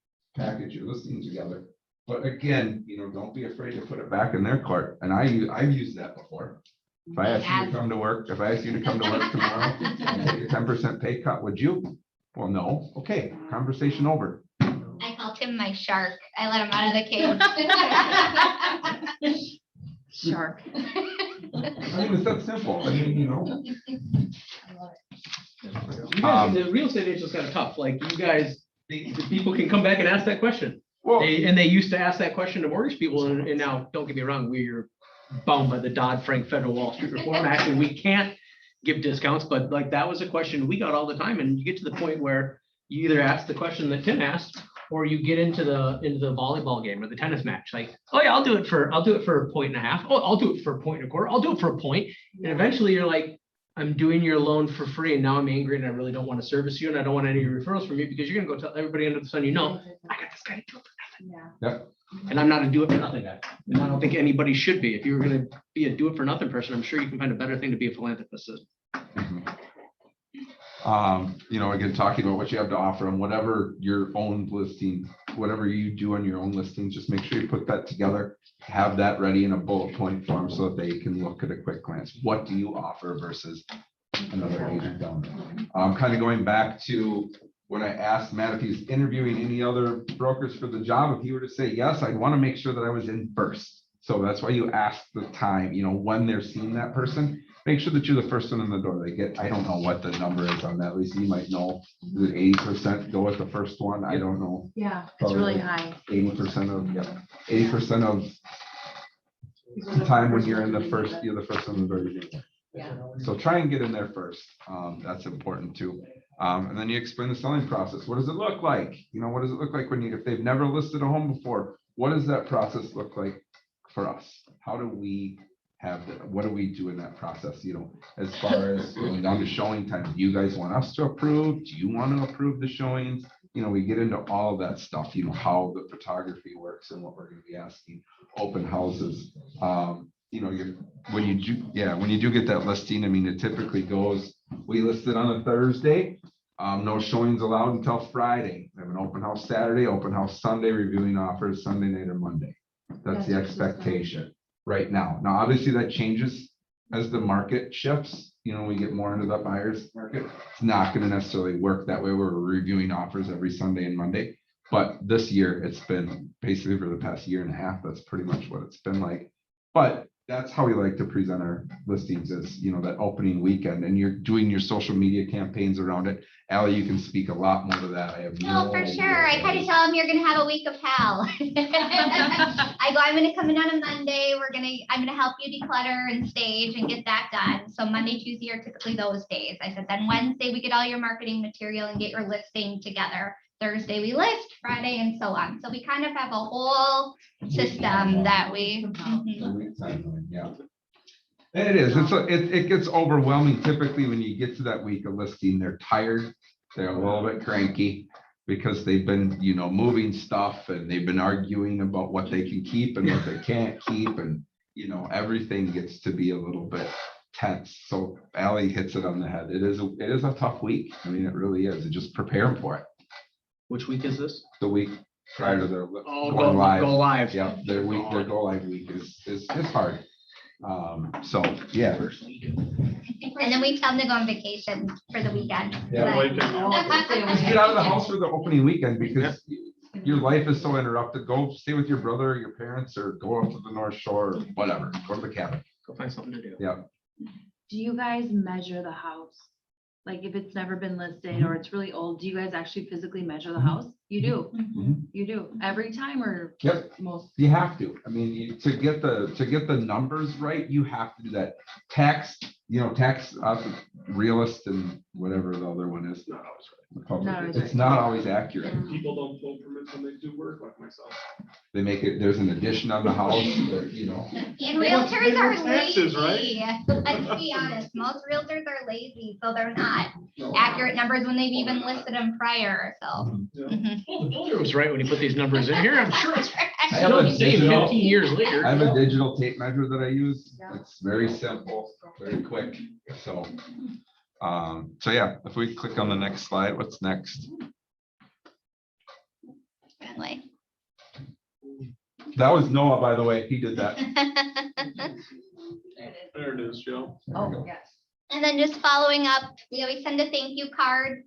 package your listings together. But again, don't be afraid to put it back in their court. And I've used that before. If I asked you to come to work, tomorrow and take a 10% pay cut, would you? Well, no. Okay, conversation over. I called him my shark. I let him out of the cage. Shark. I mean, it's that simple. I mean, You guys, the real estate agent's kind of tough. Like you guys, the people can come back and ask that question. Well, They used to ask that question to mortgage people and now, don't get me wrong, we're bound by the Dodd-Frank Federal Wall Street Reform Act and we can't give discounts, but like that was a question we got all the time. And you get to the point where you either ask the question that Tim asked, or you get into the volleyball game or the tennis match. Like, oh yeah, I'll do it for 1.5 points. Oh, I'll do it for 1.25. I'll do it for a point. And eventually you're like, I'm doing your loan for free and now I'm angry and I really don't want to service you and I don't want any referrals from you because you're gonna go tell everybody under the sun, I got this guy to do it for nothing. Yep. And I'm not a do it for nothing guy. And I don't think anybody should be. If you were gonna be a do it for nothing person, I'm sure you can find a better thing to be a philanthropist. Again, talking about what you have to offer and whatever your own listing, whatever you do on your own listings, just make sure you put that together, have that ready in a bullet point form so that they can look at a quick glance. What do you offer versus another agent down there? Kind of going back to when I asked Matt if he's interviewing any other brokers for the job, if he were to say yes, I'd want to make sure that I was in first. So that's why you ask the time, when they're seeing that person, make sure that you're the first one in the door. They get, I don't know what the number is on that, Lisa, you might know, is it 80% go with the first one? I don't know. Yeah, it's really high. 80% of, 80% of the time when you're the first one in the door. You're doing it. So try and get in there first. That's important too. And then you explain the selling process. What does it look like? What does it look like if they've never listed a home before? What does that process look like for us? How do we what do we do in that process? As far as going down to showing time, do you guys want us to approve? Do you want to approve the showings? We get into all of that stuff, how the photography works and what we're going to be asking, open houses. When you do get that listing, it typically goes, we list it on a Thursday, no showings allowed until Friday. We have an open house Saturday, open house Sunday, reviewing offers Sunday night or Monday. That's the expectation right now. Now, obviously that changes as the market shifts, we get more into the buyer's market, it's not gonna necessarily work that way. We're reviewing offers every Sunday and Monday. But this year, it's been basically for the past year and a half, that's pretty much what it's been like. But that's how we like to present our listings is, that opening weekend, and you're doing your social media campaigns around it. Allie, you can speak a lot more to that. I have No, for idea sure. I what kind it of is. tell them you're gonna have a week of hell. I'm gonna come in on a Monday. I'm gonna help you declutter and stage and get that done. So Monday, Tuesday are typically those days. I said, then Wednesday, we get all your marketing material and get your listing together. Thursday, we list, Friday, and so on. So we kind of have a whole system that we. Mhm. Yeah. And it is, it gets overwhelming typically when you get to that week of listing, they're tired, they're a little bit cranky because they've been, moving stuff and they've been arguing about what they can keep and what they can't keep, and, everything gets to be a little bit tense. So Allie hits it on the head. It is a tough week. I mean, it really is. And just prepare them for it. Which week is this? The week prior to their Oh, going live. Go live. Yeah, their go live week is hard. So, yeah. And then we tell them to go on vacation for the weekend. Yeah. But- Just get out of the house for the opening weekend because your life is so interrupted. Go stay with your brother or your parents, or go up to the North Shore or whatever. Go to the cabin. Go find something to do. Yeah. Do you guys measure the house? Like if it's never been listed or it's really old, do you guys actually physically measure the house? You do, Mhm. you do every time or Yep. most? You have to. I mean, to get the numbers right, you have to do that. Tax, realist and whatever the other one is. Not always right. The public, Not always it's right. not always accurate. People don't pull permits when they do work like myself. They make it, there's an addition on the house, or, And They want realtors are taxes, right? lazy. Let's be honest, most realtors are lazy, so they're not accurate numbers when they've even listed them prior, so. Yeah. Mhm. Oh, the builder was right when he put these numbers in here. I'm sure it's I have a still the same digital- 15 years later. I have a digital tape measure that I use. Yeah. It's very simple, very quick. So yeah, if we click on the next slide, what's next? Anyway. That was Noah, by the way. He did that. There it is, Joe. There we Oh, go. yes. And then just following up, we always send a thank you card.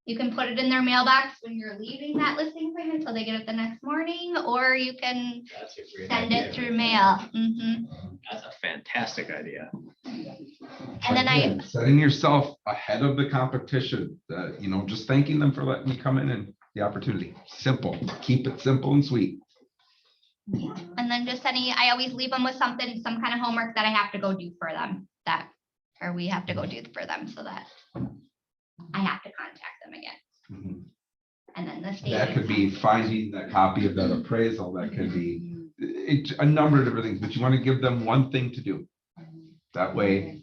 You can put it in their mailbox when you're leaving that listing appointment, so they get it the next morning, or you can That's a great send idea. it through mail. Mhm. That's a fantastic idea. And then Again, setting yourself ahead of the competition, just thanking them for letting you come in and the opportunity. Simple. Keep it simple and sweet. And then just I always leave them with something, some kind of homework that I have to go do for them, or we have to go do for them, so that I have to contact them again. Mhm. And then the state. That could be finding that copy of that appraisal. That could be a number of different things, but you want to give them one thing to do. That way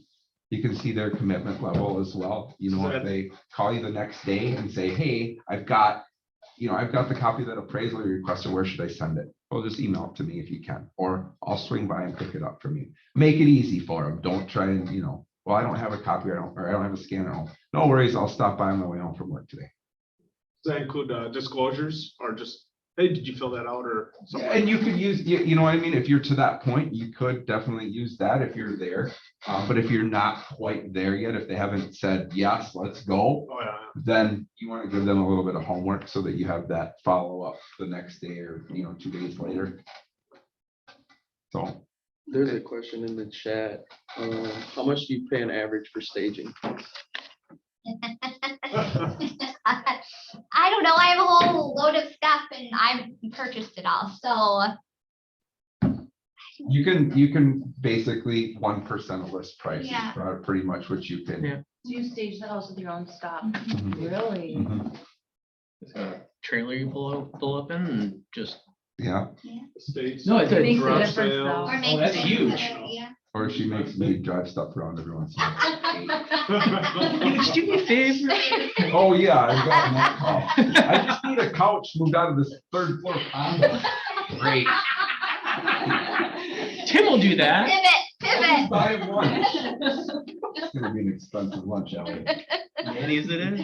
you can see their commitment level as well. If they call you the next day and say, hey, I've got the copy of that appraisal you requested, where should I send it? Well, just email it to me if you can, or I'll swing by and pick it up from you. Make it easy for them. Don't try and, well, I don't have a copy, or I don't have a scanner home. No worries, I'll stop by on my way home from work today. Does that include disclosures or just, hey, did you fill that out or something? And you could use, you know what I mean? If you're to that point, you could definitely use that if you're there. But if you're not quite there yet, if they haven't said, yes, let's go, Oh, yeah. then you want to give them a little bit of homework so that you have that follow up the next day or, 2 days later. So, There's a question in the chat. How much do you pay on average for staging? I don't know. I have a whole load of stuff and I've purchased it all. So you can basically 1% of list price is Yeah. pretty much what you can. Yeah. Do you stage the house with your own stuff? Mhm. Really? Mhm. It's got a trailer you pull up in and just. Yeah, States. No, it's a- Makes a garage difference, sales. though. or make that's it- huge. Yeah. or she makes me drive stuff around every once in a while. Could you do me a favor? Oh, yeah, I've gotten that call. I just need a couch moved out of this 3rd floor condo. Great. Tim will do that. Pivot. Buy one. It's gonna be an expensive lunch, Ellie. Manny's it is.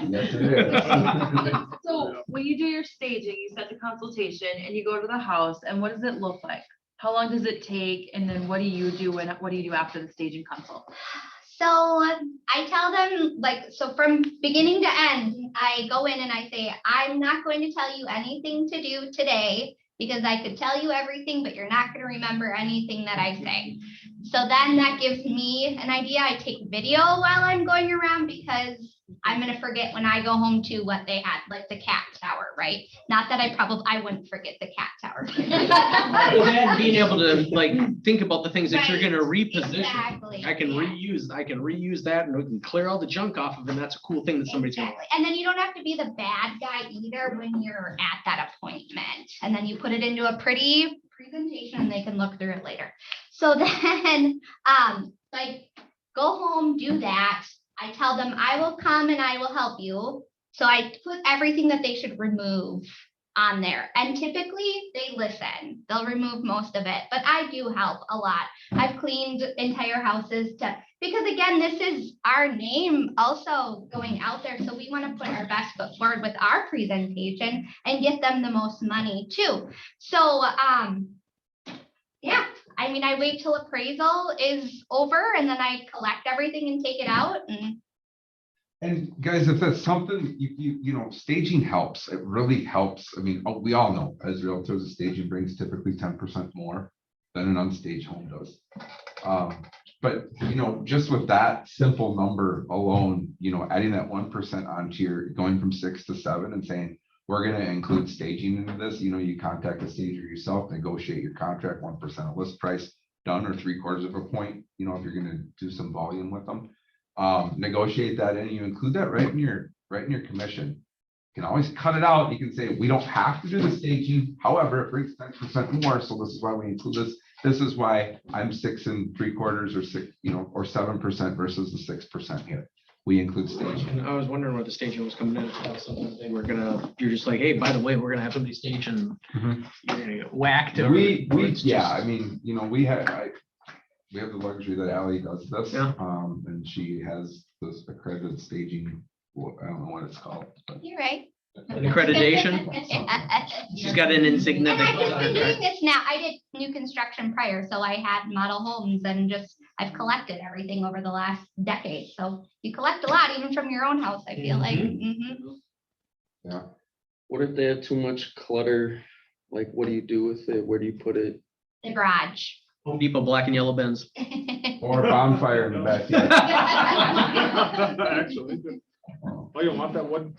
Yes, it is. So when you do your staging, you set the consultation and you go to the house, and what does it look like? How long does it take? And then what do you do and what do you do after the staging consult? So I tell them, like, so from beginning to end, I go in and I say, I'm not going to tell you anything to do today because I could tell you everything, but you're not going to remember anything that I say. So then that gives me an idea. I take video while I'm going around because I'm going to forget when I go home to what they had, like the cat tower, right? Not that I wouldn't forget the cat tower. Well, then being able to like think about the things that you're Right, gonna reposition. Exactly. I can yeah. reuse that and we can clear all the junk off of it. And that's a cool thing that somebody's gonna Exactly. And then you don't have to be the bad guy either when you're at that appointment. And then you put it into a pretty presentation and they can look through it later. So then, like, go home, do that. I tell them I will come and I will help you. So I put everything that they should remove on there. And typically they listen. They'll remove most of it, but I do help a lot. I've cleaned entire houses because again, this is our name also going out there. So we want to put our best foot forward with our presentation and get them the most money too. So, yeah, I mean, I wait till appraisal is over and then I collect everything and take it out And guys, if that's something you know, staging helps. It really helps. I mean, we all know as realtors, the staging brings typically 10% more than an unstaged home does. But you know, just with that simple number alone, you know, adding that 1% onto your going from 6 to 7 and saying, we're going to include staging into this, you know, you contact the stager yourself, negotiate your contract, 1% of list price done or 3/4 of a point, you know, if you're going to do some volume with them. Negotiate that in, you include that right in your commission. You can always cut it out. You can say, we don't have to do the staging. However, it brings 10% more. So this is why we include this. This is why I'm 6 3/4 or 6, you know, or 7% versus the 6% here. We include staging. And I was wondering where the staging was coming in. If that was something they were you're just like, hey, by the way, we're gonna have somebody stage and Mhm. you're gonna get whacked. or it's Yeah, just- I mean, you know, we have the luxury that Allie does this. Yeah. And she has this accredited staging, I don't know what it's called. But you're right. An accreditation. She's got an And insignificant. I've just been doing this now. I did new construction prior, so I had model homes and I've collected everything over the last decade. So you collect a lot even from your own house, I feel like. Mhm. What if they have too much clutter? Like, what do you do with it? Where do you put it? The garage. Home Depot black and yellow bins. Or a bonfire in the backyard. Actually, oh, you want that one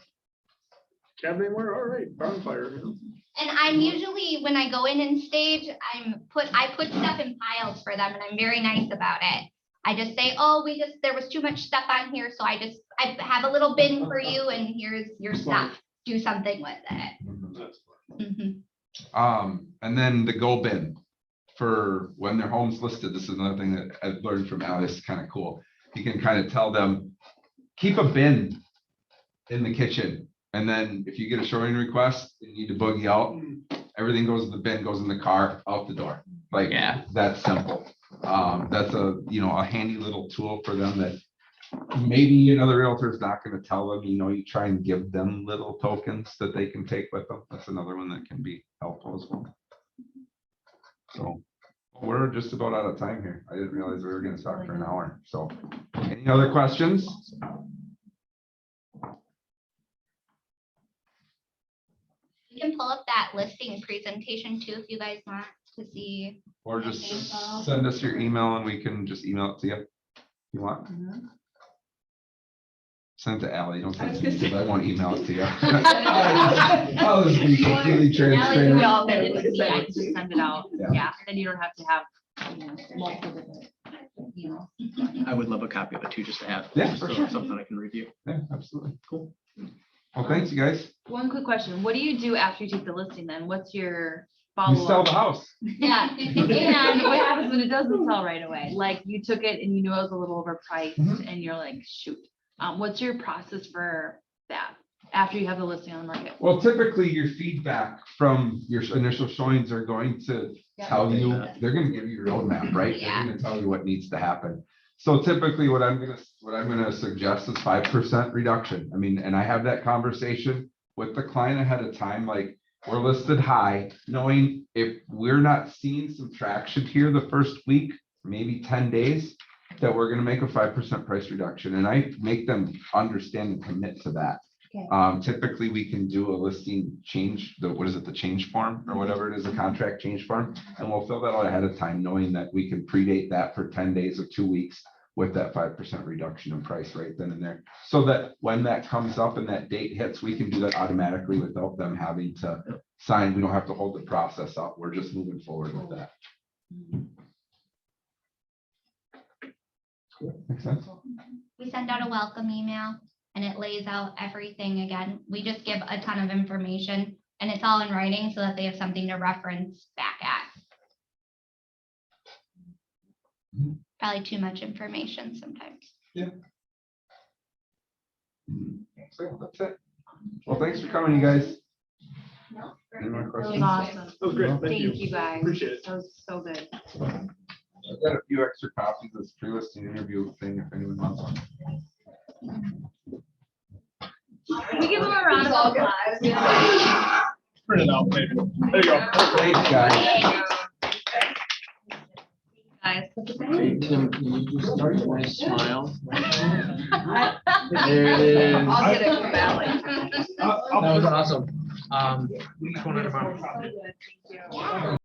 cabinet anymore? All right, bonfire. And I'm usually, when I go in and stage, I put stuff in piles for them and I'm very nice about it. I just say, oh, there was too much stuff on here. So I have a little bin for you and here's your stuff. Do something with it. Mhm. And then the go bin for when their home's listed. This is another thing that I've learned from Alice. Kind of cool. You can kind of tell them, keep a bin in the kitchen. And then if you get a showing request, you need to boogie out, everything goes in the bin, goes in the car, out the door. Like, Yeah. that's simple. That's a handy little tool for them that maybe another realtor is not going to tell them. You know, you try and give them little tokens that they can take with them. That's another one that can be helpful as well. So we're just about out of time here. I didn't realize we were going to talk for an hour. So any other questions? You can pull up that listing presentation too, if you guys want to see. Or just send us your email and we can just email it to you. If you want. Send it to Allie. Don't send it to me because I won't email it to you. I'll just be completely Ally, we transparent. all get it to see, I can just send it out. Yeah. Yeah, then you don't have to have, multiple different, I would love a copy of it too, just to have. Yeah, just for so sure. it's something I can review. Yeah, absolutely. Cool. Well, thanks, you guys. One quick question. What do you do after you take the listing then? What's your You sell follow-up? the house. Yeah, and what happens when it doesn't sell right away? Like you took it and you knew it was a little overpriced Mhm. and you're like, shoot. What's your process for that after you have the listing on the market? Well, typically your feedback from your initial showings are going to tell you, they're going to give you your roadmap, right? Yeah. They're going to tell you what needs to happen. So typically what I'm going to suggest is 5% reduction. I mean, and I have that conversation with the client ahead of time. Like, we're listed high, knowing if we're not seeing some traction here the first week, maybe 10 days, that we're gonna make a 5% price reduction, and I make them understand and commit to that. Okay. Typically, we can do a listing change, what is it, the change form or whatever it is, a contract change form, and we'll fill that out ahead of time, knowing that we can predate that for 10 days or 2 weeks with that 5% reduction in price right then and there. So that when that comes up and that date hits, we can do that automatically without them having to sign. We don't have to hold the process up. We're just moving forward with that. Makes sense? We send out a welcome email and it lays out everything again. We just give a ton of information and it's all in writing so that they have something to reference back at. Probably too much information sometimes. So that's it. Well, thanks for coming, you guys. No, Any more That was questions? awesome. That was great. Thank you. Thank you, guys. Appreciate it. That was so good. I've got a few extra copies of this pre-listing interview thing if anyone wants one. Can we give them a round of applause? Print it out, maybe. There you go. Thanks, guys. Guys. Hey, Tim, can you just start with a smile? There it is. I'll get it from Allie. That was awesome. Each one at a time. So good, thank you.